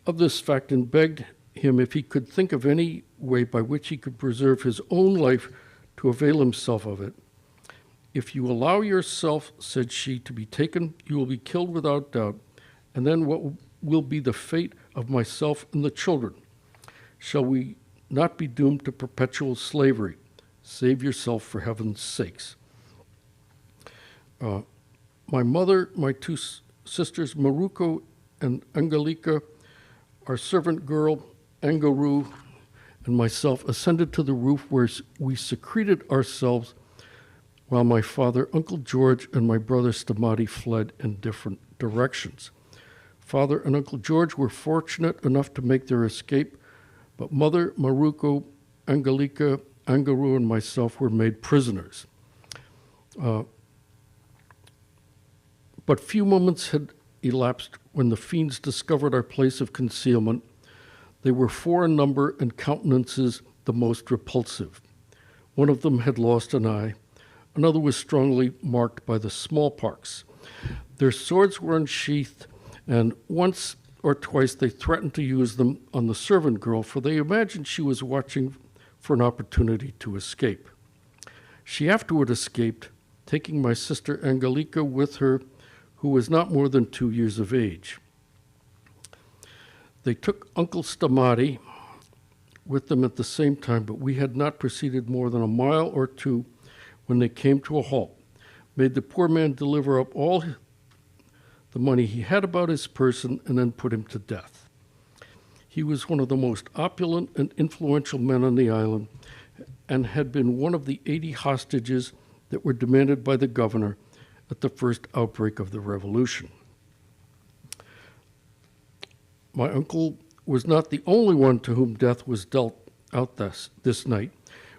of this fact and begged him if he could think of any way by which he could preserve his own life to avail himself of it. If you allow yourself, said she, to be taken, you will be killed without doubt, and then what will be the fate of myself and the children? Shall we not be doomed to perpetual slavery? Save yourself for heaven's sakes. My mother, my two sisters, Maruko and Angelika, our servant girl, Angaru, and myself ascended to the roof where we secreted ourselves while my father, Uncle George, and my brother Stamati fled in different directions. Father and Uncle George were fortunate enough to make their escape, but Mother, Maruko, Angelika, Angaru, and myself were made prisoners. But few moments had elapsed when the fiends discovered our place of concealment. They were 4 in number and countenances the most repulsive. One of them had lost an eye. Another was strongly marked by the smallpox. Their swords were unsheathed, and once or twice they threatened to use them on the servant girl, for they imagined she was watching for an opportunity to escape. She afterward escaped, taking my sister Angelica with her, who was not more than 2 years of age. They took Uncle Stamati with them at the same time, but we had not proceeded more than a mile or two when they came to a halt, made the poor man deliver up all the money he had about his person, and then put him to death. He was one of the most opulent and influential men on the island, and had been one of the 80 hostages that were demanded by the governor at the first outbreak of the revolution. My uncle was not the only one to whom death was dealt out this night.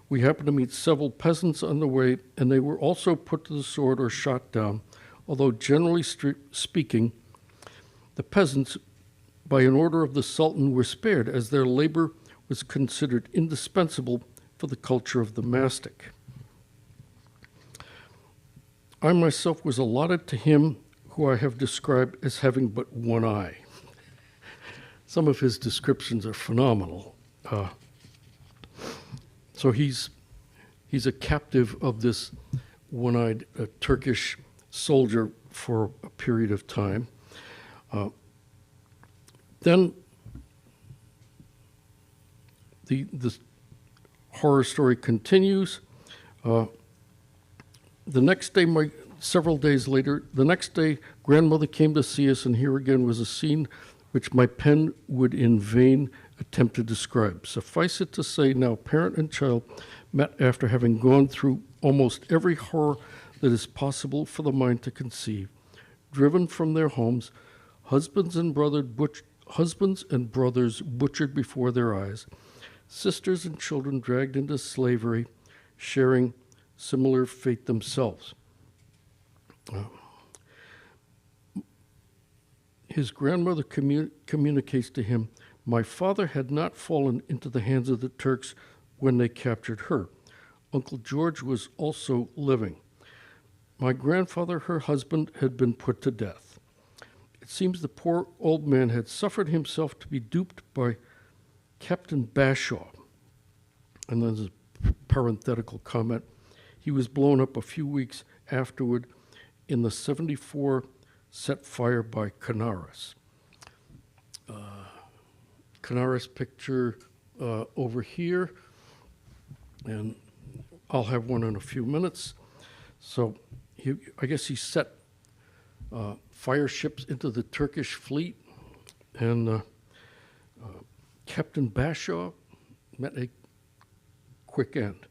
We happened to meet several peasants on the way, and they were also put to the sword or shot down, although generally speaking, the peasants, by an order of the Sultan, were spared, as their labor was considered indispensable for the culture of the mastic. I myself was allotted to him who I have described as having but one eye. Some of his descriptions are phenomenal. So he's a captive of this one-eyed Turkish soldier for a period of time. Then the horror story continues. The next day, several days later, the next day, grandmother came to see us, and here again was a scene which my pen would in vain attempt to describe. Suffice it to say, now parent and child met after having gone through almost every horror that is possible for the mind to conceive, driven from their homes, husbands and brothers butchered before their eyes, sisters and children dragged into slavery, sharing similar fate themselves. His grandmother communicates to him, my father had not fallen into the hands of the Turks when they captured her. Uncle George was also living. My grandfather, her husband, had been put to death. It seems the poor old man had suffered himself to be duped by Captain Bashaw. And then there's a parenthetical comment. He was blown up a few weeks afterward in the 74 set fire by Canaris. Canaris picture over here, and I'll have one in a few minutes. So I guess he set fire ships into the Turkish fleet, and Captain Bashaw met a quick end.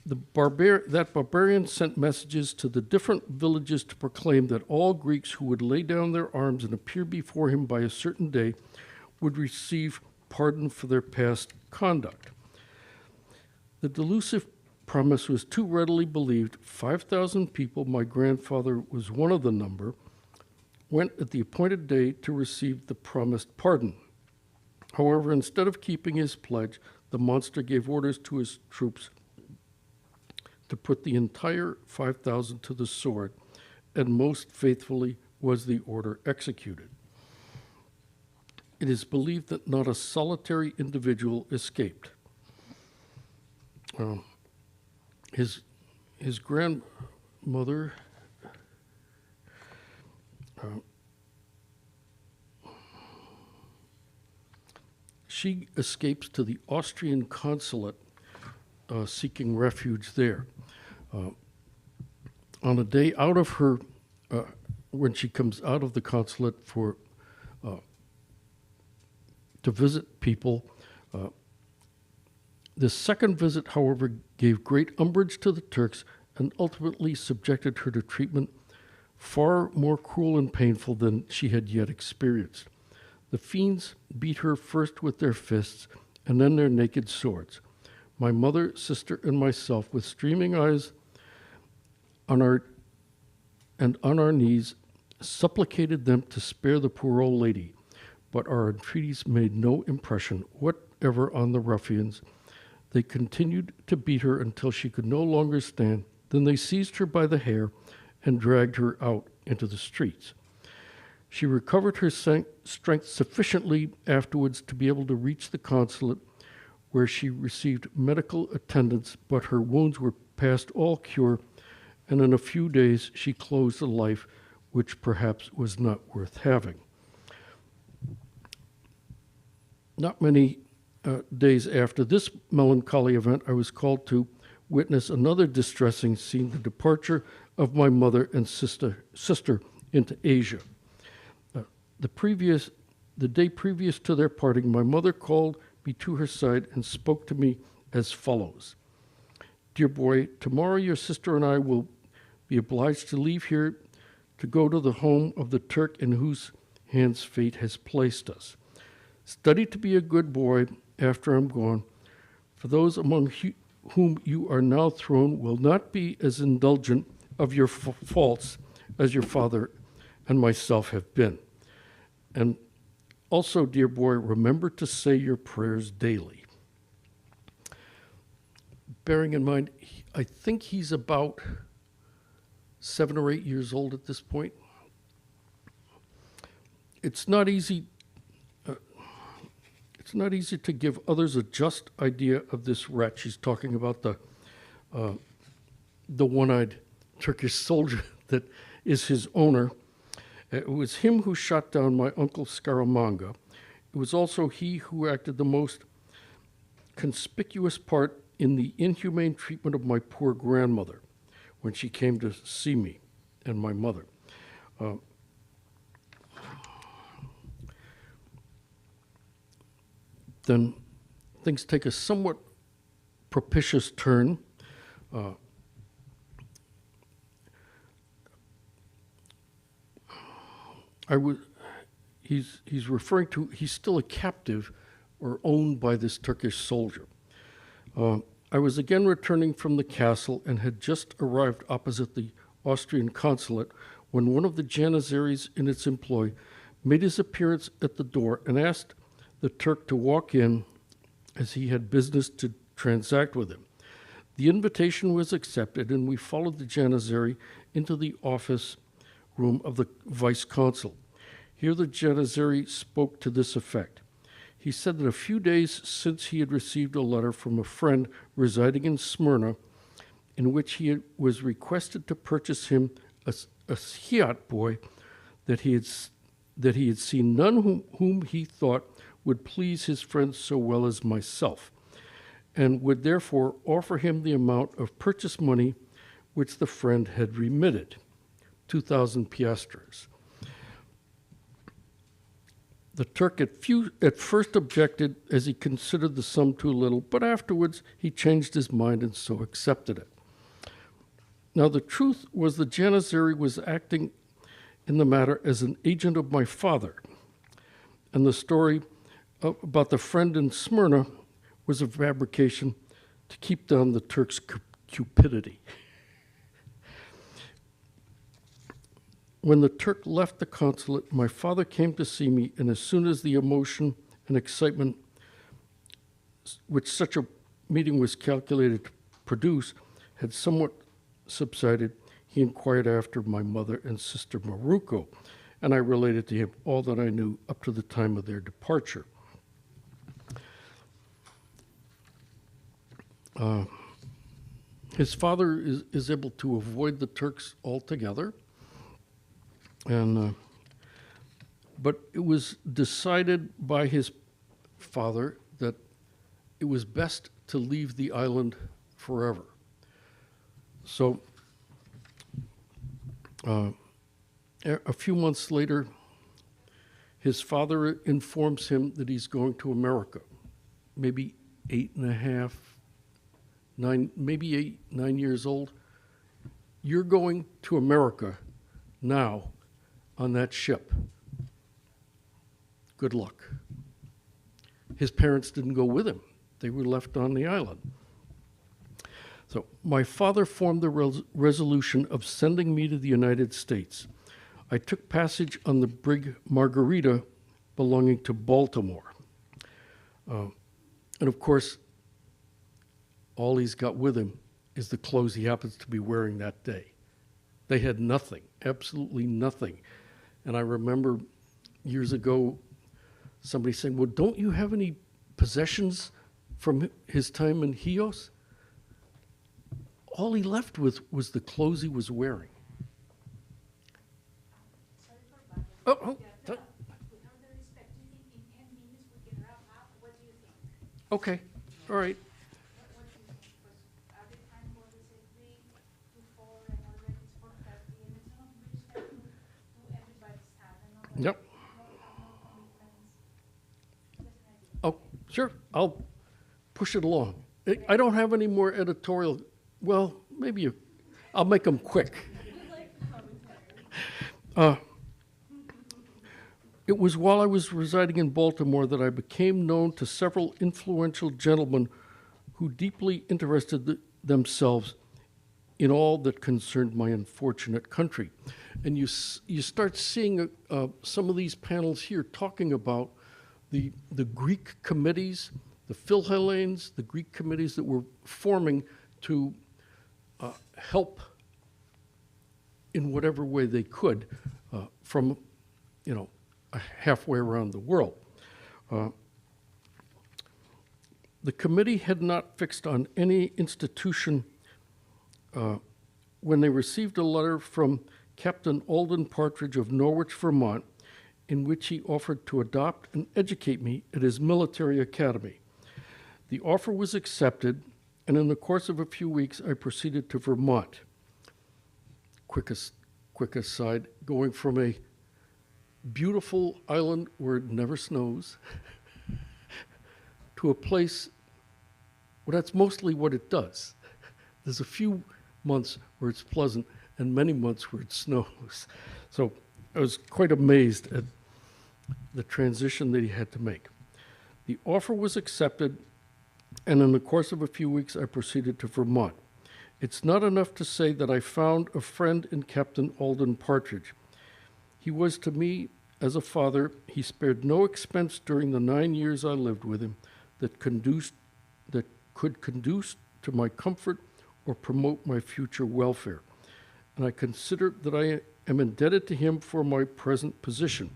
That barbarian sent messages to the different villages to proclaim that all Greeks who would lay down their arms and appear before him by a certain day would receive pardon for their past conduct. The delusive promise was too readily believed. 5,000 people, my grandfather was one of the number, went at the appointed day to receive the promised pardon. However, instead of keeping his pledge, the monster gave orders to his troops to put the entire 5,000 to the sword, and most faithfully was the order executed. It is believed that not a solitary individual escaped. His grandmother she escapes to the Austrian consulate seeking refuge there. On a day out of her, when she comes out of the consulate to visit people, this second visit, however, gave great umbrage to the Turks and ultimately subjected her to treatment far more cruel and painful than she had yet experienced. The fiends beat her first with their fists and then their naked swords. My mother, sister, and myself, with streaming eyes on our knees, supplicated them to spare the poor old lady, but our entreaties made no impression whatever on the ruffians. They continued to beat her until she could no longer stand. Then they seized her by the hair and dragged her out into the streets. She recovered her strength sufficiently afterwards to be able to reach the consulate, where she received medical attendance, but her wounds were past all cure, and in a few days she closed a life which perhaps was not worth having. Not many days after this melancholy event, I was called to witness another distressing scene, the departure of my mother and sister into Asia. The day previous to their parting, my mother called me to her side and spoke to me as follows. Dear boy, tomorrow your sister and I will be obliged to leave here to go to the home of the Turk in whose hands fate has placed us. Study to be a good boy after I'm gone, for those among whom you are now thrown will not be as indulgent of your faults as your father and myself have been. And also, dear boy, remember to say your prayers daily. Bearing in mind, I think he's about 7 or 8 years old at this point. It's not easy to give others a just idea of this wretch. He's talking about the one-eyed Turkish soldier that is his owner. It was him who shot down my uncle Scaramanga. It was also he who acted the most conspicuous part in the inhumane treatment of my poor grandmother when she came to see me and my mother. Then things take a somewhat propitious turn. He's referring to, he's still a captive or owned by this Turkish soldier. I was again returning from the castle and had just arrived opposite the Austrian consulate when one of the Janissaries in its employ made his appearance at the door and asked the Turk to walk in, as he had business to transact with him. The invitation was accepted, and we followed the Janissary into the office room of the vice consul. Here the Janissary spoke to this effect. He said that a few days since he had received a letter from a friend residing in Smyrna, in which he was requested to purchase him a Hiat boy that he had seen none whom he thought would please his friend so well as myself, and would therefore offer him the amount of purchase money which the friend had remitted, 2,000 piastres. The Turk at first objected, as he considered the sum too little, but afterwards he changed his mind and so accepted it. Now the truth was the Janissary was acting in the matter as an agent of my father, and the story about the friend in Smyrna was a fabrication to keep down the Turk's cupidity. When the Turk left the consulate, my father came to see me, and as soon as the emotion and excitement which such a meeting was calculated to produce had somewhat subsided, he inquired after my mother and sister Maruko, and I related to him all that I knew up to the time of their departure. His father is able to avoid the Turks altogether, and but it was decided by his father that it was best to leave the island forever. So a few months later, his father informs him that he's going to America, maybe 9 years old. You're going to America now on that ship. Good luck. His parents didn't go with him. They were left on the island. So my father formed the resolution of sending me to the United States. I took passage on the brig Margarita belonging to Baltimore. And of course, all he's got with him is the clothes he happens to be wearing that day. They had nothing, absolutely nothing. And I remember years ago somebody saying, well, don't you have any possessions from his time in Chios? All he left with was the clothes he was wearing. Oh, okay, all right. Yep. Oh, sure, I'll push it along. I don't have any more editorial, well, maybe I'll make them quick. It was while I was residing in Baltimore that I became known to several influential gentlemen who deeply interested themselves in all that concerned my unfortunate country. And you start seeing some of these panels here talking about the Greek committees, the Philhellenes, the Greek committees that were forming to help in whatever way they could from, halfway around the world. The committee had not fixed on any institution when they received a letter from Captain Alden Partridge of Norwich, Vermont, in which he offered to adopt and educate me at his military academy. The offer was accepted, and in the course of a few weeks, I proceeded to Vermont. Quick aside, going from a beautiful island where it never snows to a place where that's mostly what it does. There's a few months where it's pleasant and many months where it snows. So I was quite amazed at the transition that he had to make. The offer was accepted, and in the course of a few weeks, I proceeded to Vermont. It's not enough to say that I found a friend in Captain Alden Partridge. He was to me as a father. He spared no expense during the 9 years I lived with him that could conduce to my comfort or promote my future welfare. And I consider that I am indebted to him for my present position.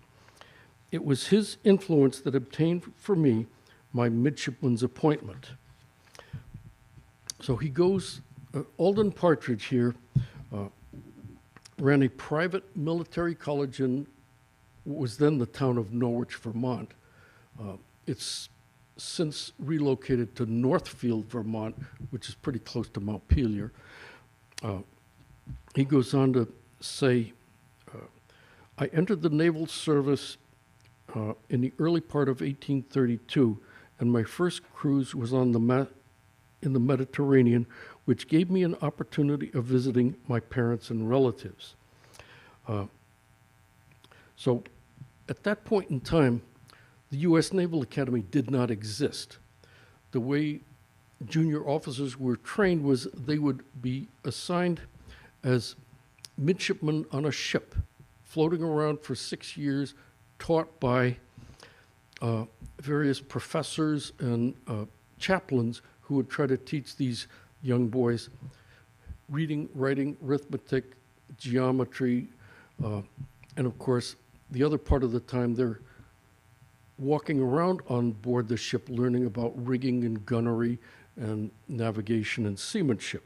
It was his influence that obtained for me my midshipman's appointment. So he goes, Alden Partridge here ran a private military college in what was then the town of Norwich, Vermont. It's since relocated to Northfield, Vermont, which is pretty close to Montpelier. He goes on to say, I entered the naval service in the early part of 1832, and my first cruise was on in the Mediterranean, which gave me an opportunity of visiting my parents and relatives. So at that point in time, the U.S. Naval Academy did not exist. The way junior officers were trained was they would be assigned as midshipmen on a ship, floating around for 6 years, taught by various professors and chaplains who would try to teach these young boys reading, writing, arithmetic, geometry, and of course, the other part of the time they're walking around on board the ship learning about rigging and gunnery and navigation and seamanship.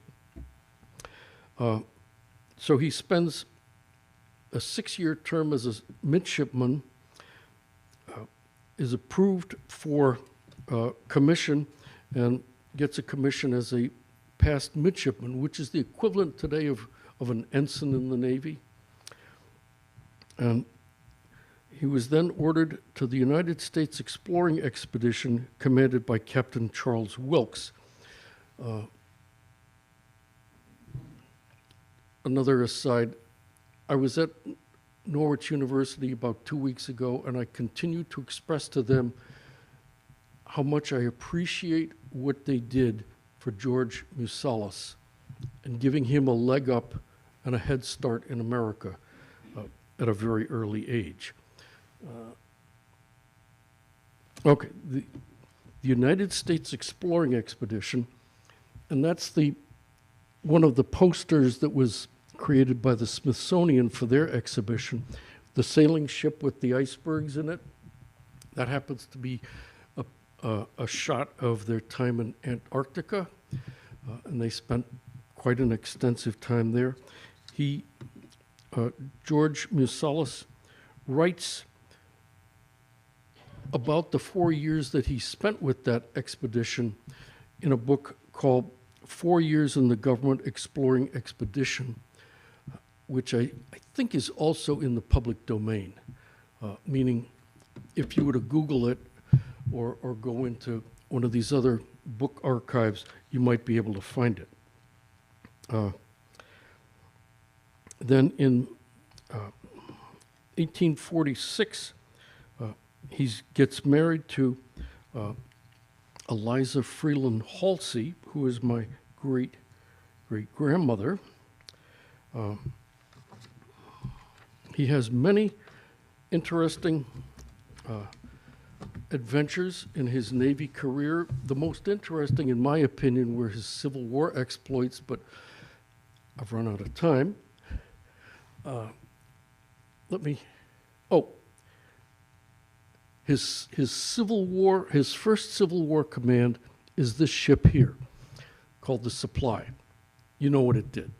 So he spends a 6-year term as a midshipman, is approved for commission, and gets a commission as a passed midshipman, which is the equivalent today of an ensign in the Navy. And he was then ordered to the United States exploring expedition commanded by Captain Charles Wilkes. Another aside, I was at Norwich University about 2 weeks ago, and I continued to express to them how much I appreciate what they did for George Musalis and giving him a leg up and a head start in America at a very early age. Okay, the United States exploring expedition And that's one of the posters that was created by the Smithsonian for their exhibition. The sailing ship with the icebergs in it, that happens to be a shot of their time in Antarctica, and they spent quite an extensive time there. George Musalis writes about the 4 years that he spent with that expedition in a book called 4 Years in the Government Exploring Expedition, which I think is also in the public domain, meaning if you were to Google it or go into one of these other book archives, you might be able to find it. Then in 1846, he gets married to Eliza Freeland Halsey, who is my great-great-grandmother. He has many interesting adventures in his Navy career. The most interesting, in my opinion, were his Civil War exploits, but I've run out of time. His first Civil War command is this ship here, called the Supply. You know what it did.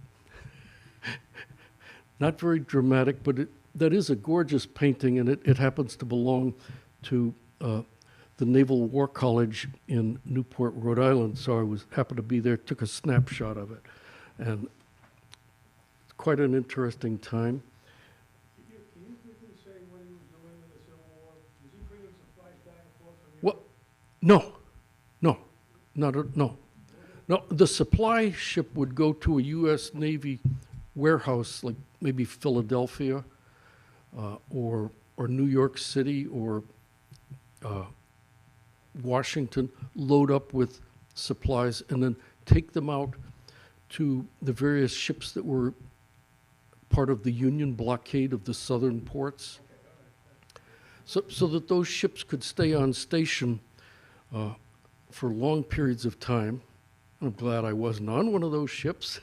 Not very dramatic, but that is a gorgeous painting, and it happens to belong to the Naval War College in Newport, Rhode Island. So I happened to be there, took a snapshot of it, and it's quite an interesting time. Can you quickly say what he was doing in the Civil War? Was he bringing supplies back and forth from What? Europe? No. The supply ship would go to a U.S. Navy warehouse, like maybe Philadelphia, or New York City, or Washington, load up with supplies, and then take them out to the various ships that were part of the Union blockade of the southern ports, so that those ships could stay on station for long periods of time. I'm glad I wasn't on one of those ships,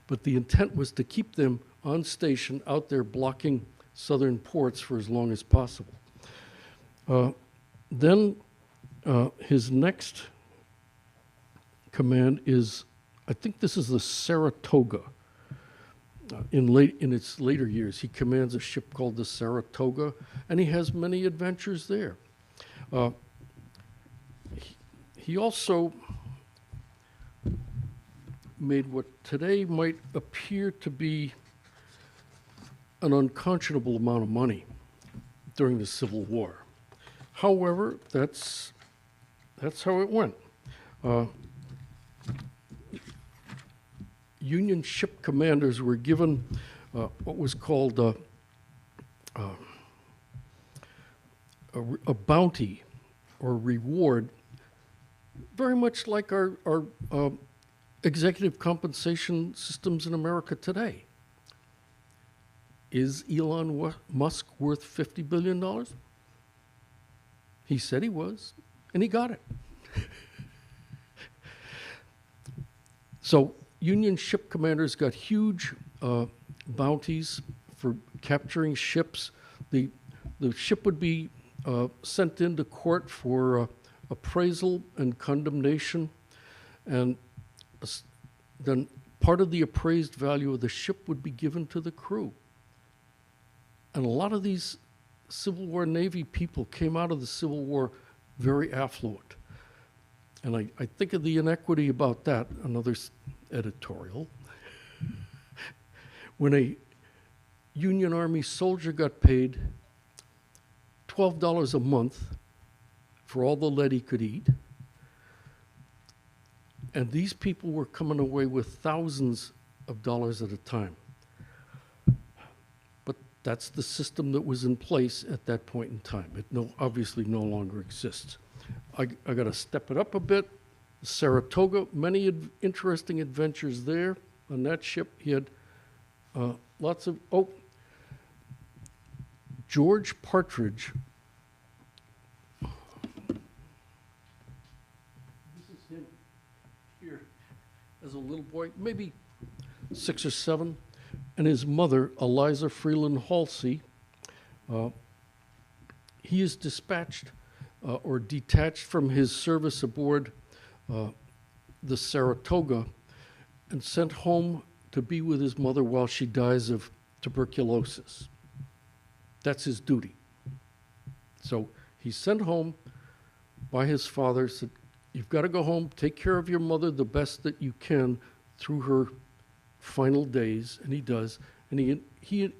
but the intent was to keep them on station out there blocking southern ports for as long as possible. Then his next command is, I think this is the Saratoga. In its later years, he commands a ship called the Saratoga, and he has many adventures there. He also made what today might appear to be an unconscionable amount of money during the Civil War. However, that's how it went. Union ship commanders were given what was called a bounty or reward, very much like our executive compensation systems in America today. Is Elon Musk worth $50 billion? He said he was, and he got it. So Union ship commanders got huge bounties for capturing ships. The ship would be sent into court for appraisal and condemnation, and then part of the appraised value of the ship would be given to the crew. And a lot of these Civil War Navy people came out of the Civil War very affluent. And I think of the inequity about that, another editorial. When a Union Army soldier got paid $12 a month for all the lead he could eat, and these people were coming away with thousands of dollars at a time. But that's the system that was in place at that point in time. It obviously no longer exists. I got to step it up a bit. Saratoga, many interesting adventures there on that ship. He had lots of, George Partridge. This is him here. as a little boy, maybe 6 or 7, and his mother, Eliza Freeland Halsey, he is dispatched or detached from his service aboard the Saratoga and sent home to be with his mother while she dies of tuberculosis. That's his duty. So he's sent home by his father, said, you've got to go home, take care of your mother the best that you can through her final days, and he does. And he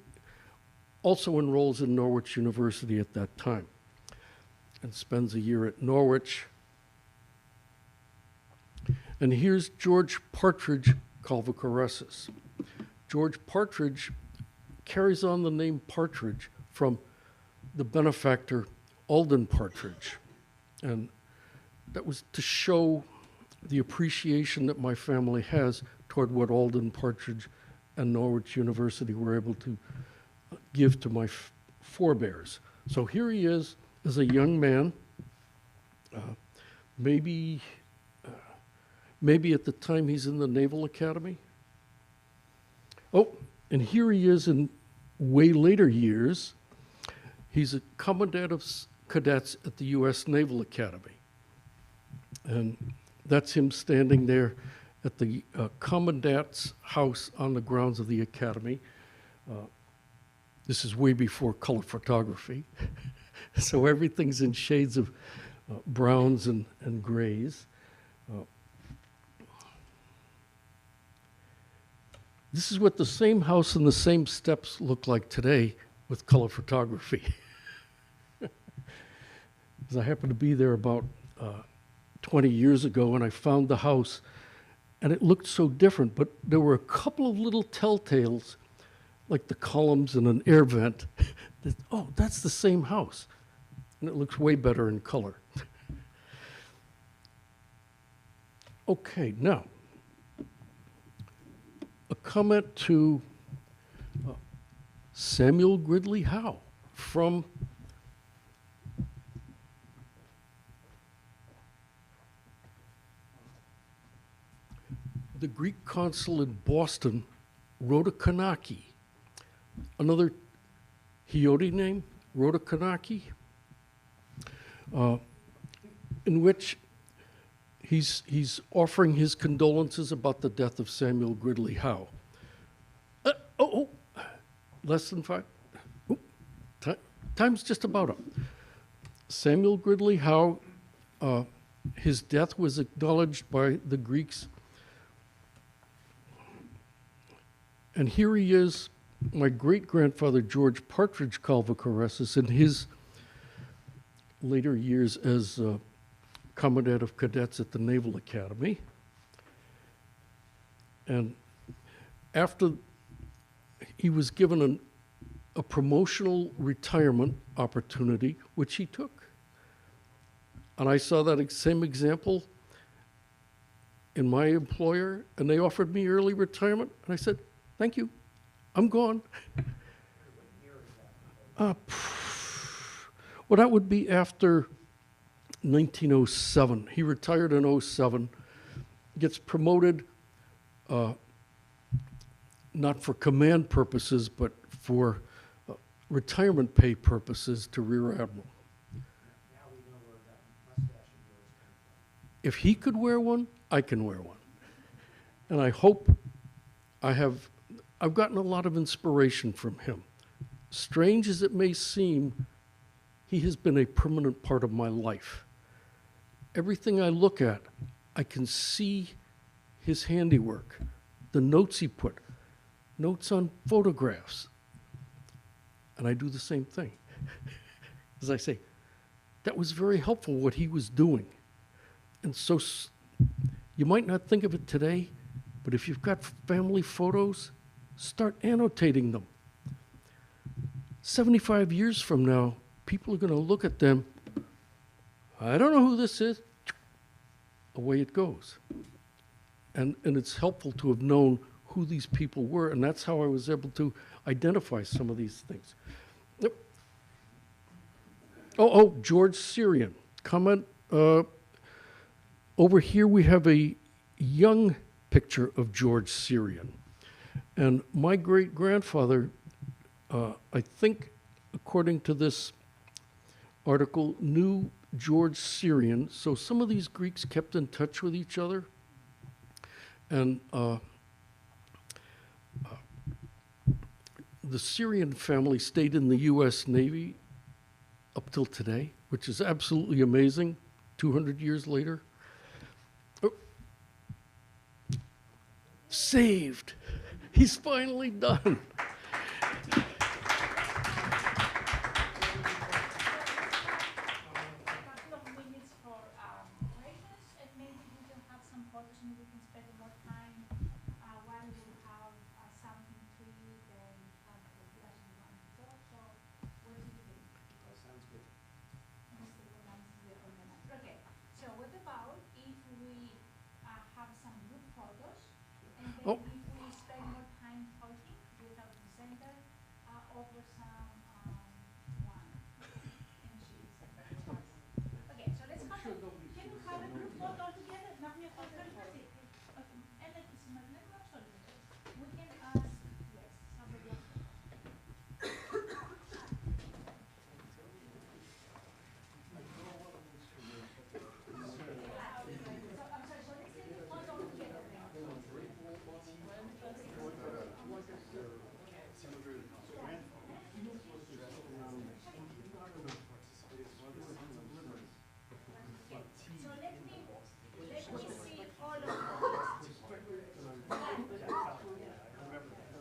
also enrolls in Norwich University at that time and spends a year at Norwich. And here's George Partridge Colvocoresses. George Partridge carries on the name Partridge from the benefactor Alden Partridge. And that was to show the appreciation that my family has toward what Alden Partridge and Norwich University were able to give to my forebears. So here he is as a young man, maybe at the time he's in the Naval Academy. Oh, and here he is in way later years. He's a commandant of cadets at the U.S. Naval Academy. And that's him standing there at the commandant's house on the grounds of the academy. This is way before color photography. So everything's in shades of browns and grays. This is what the same house and the same steps look like today with color photography. Because I happened to be there about 20 years ago, and I found the house, and it looked so different, but there were a couple of little telltales, like the columns and an air vent, that, oh, that's the same house. And it looks way better in color. Okay, now, a comment to Samuel Gridley Howe from the Greek consul in Boston, Rhodokanaki. Another Heoti name, Rhodokanaki, in which he's offering his condolences about the death of Samuel Gridley Howe. Less than 5. Time's just about up. Samuel Gridley Howe, his death was acknowledged by the Greeks. And here he is, my great-grandfather George Partridge Colvocoresses, in his later years as commandant of cadets at the Naval Academy. And after he was given a promotional retirement opportunity, which he took. And I saw that same example in my employer, and they offered me early retirement, and I said, thank you, I'm gone. Well, that would be after 1907. He retired in 07, gets promoted, not for command purposes, but for retirement pay purposes, to Rear Admiral. Now we know where that mustache of yours came from. If he could wear one, I can wear one. And I hope I've gotten a lot of inspiration from him. Strange as it may seem, he has been a permanent part of my life. Everything I look at, I can see his handiwork, the notes he put, notes on photographs. And I do the same thing. As I say, that was very helpful what he was doing. And so you might not think of it today, but if you've got family photos, start annotating them. 75 years from now, people are going to look at them. I don't know who this is. Away it goes. And it's helpful to have known who these people were, and that's how I was able to identify some of these things. Yep. George Syrian. Comment. Over here we have a young picture of George Syrian. And my great-grandfather, I think, according to this article, knew George Syrian. So some of these Greeks kept in touch with each other. And the Syrian family stayed in the U.S. Navy up till today, which is absolutely amazing, 200 years later. Oh. Saved. He's finally done. Couple of minutes for questions, and maybe we can have some photos and we can spend more time while we have something to eat and have a glass of wine. So, what do you think? Sounds good. Mr. Roland is the organizer. Okay, so what about if we have some group photos, and then Oh. if we spend more time talking with our presenter over some wine and cheese. Okay, so let's have can we have a group photo all together? Να μια photo everybody. Okay, and let us we can ask yes, somebody else. So let me see all of them.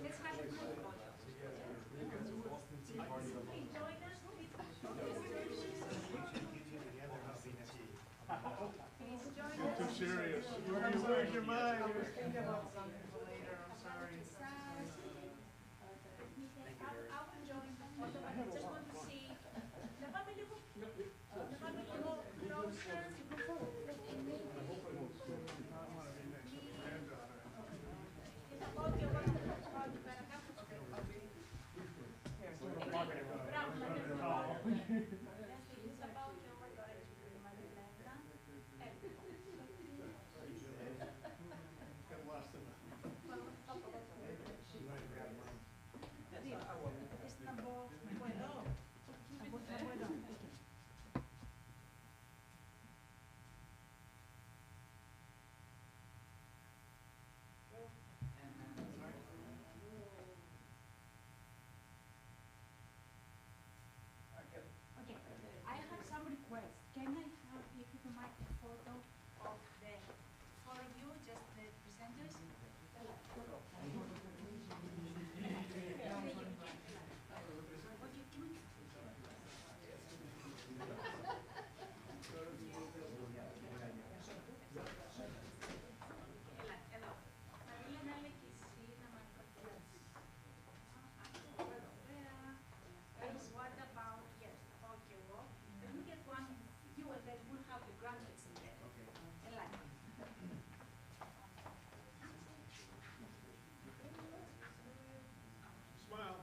Let's have a group photo. Please join us. Please join us. Too serious. Where's your mind? I was thinking about something for later. I'm sorry. I will join the photo, but I just want to see. The family closer. It's about your I have some requests. Can I have, if you can make a photo of the four of you, just the presenters? What about, yes, about your work? Let me get one, you and then we'll have the grandkids in there. Okay. Smile.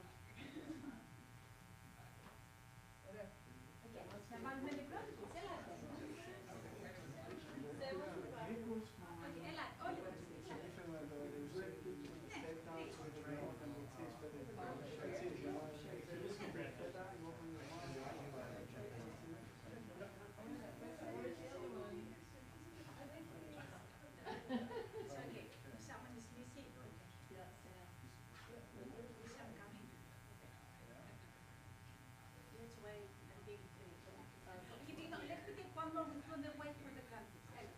Someone is missing. Let's wait until let me take one more before they wait for the grandkids.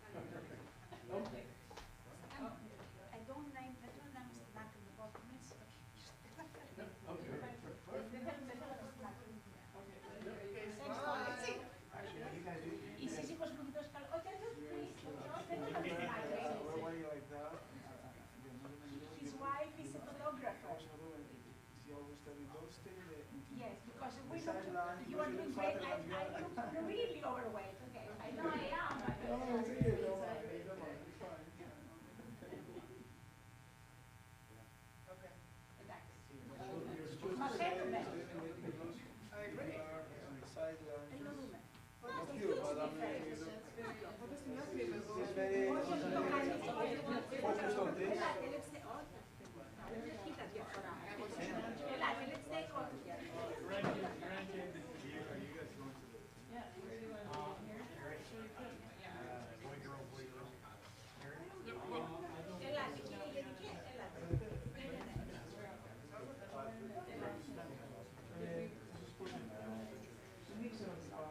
I don't name the two names back in the documents. Είσαι σίγουρος που κοιτάς καλά. Όχι, his wife is a photographer. Yes, because we look, you are doing great. I look really overweight. Okay, I know I am. It's very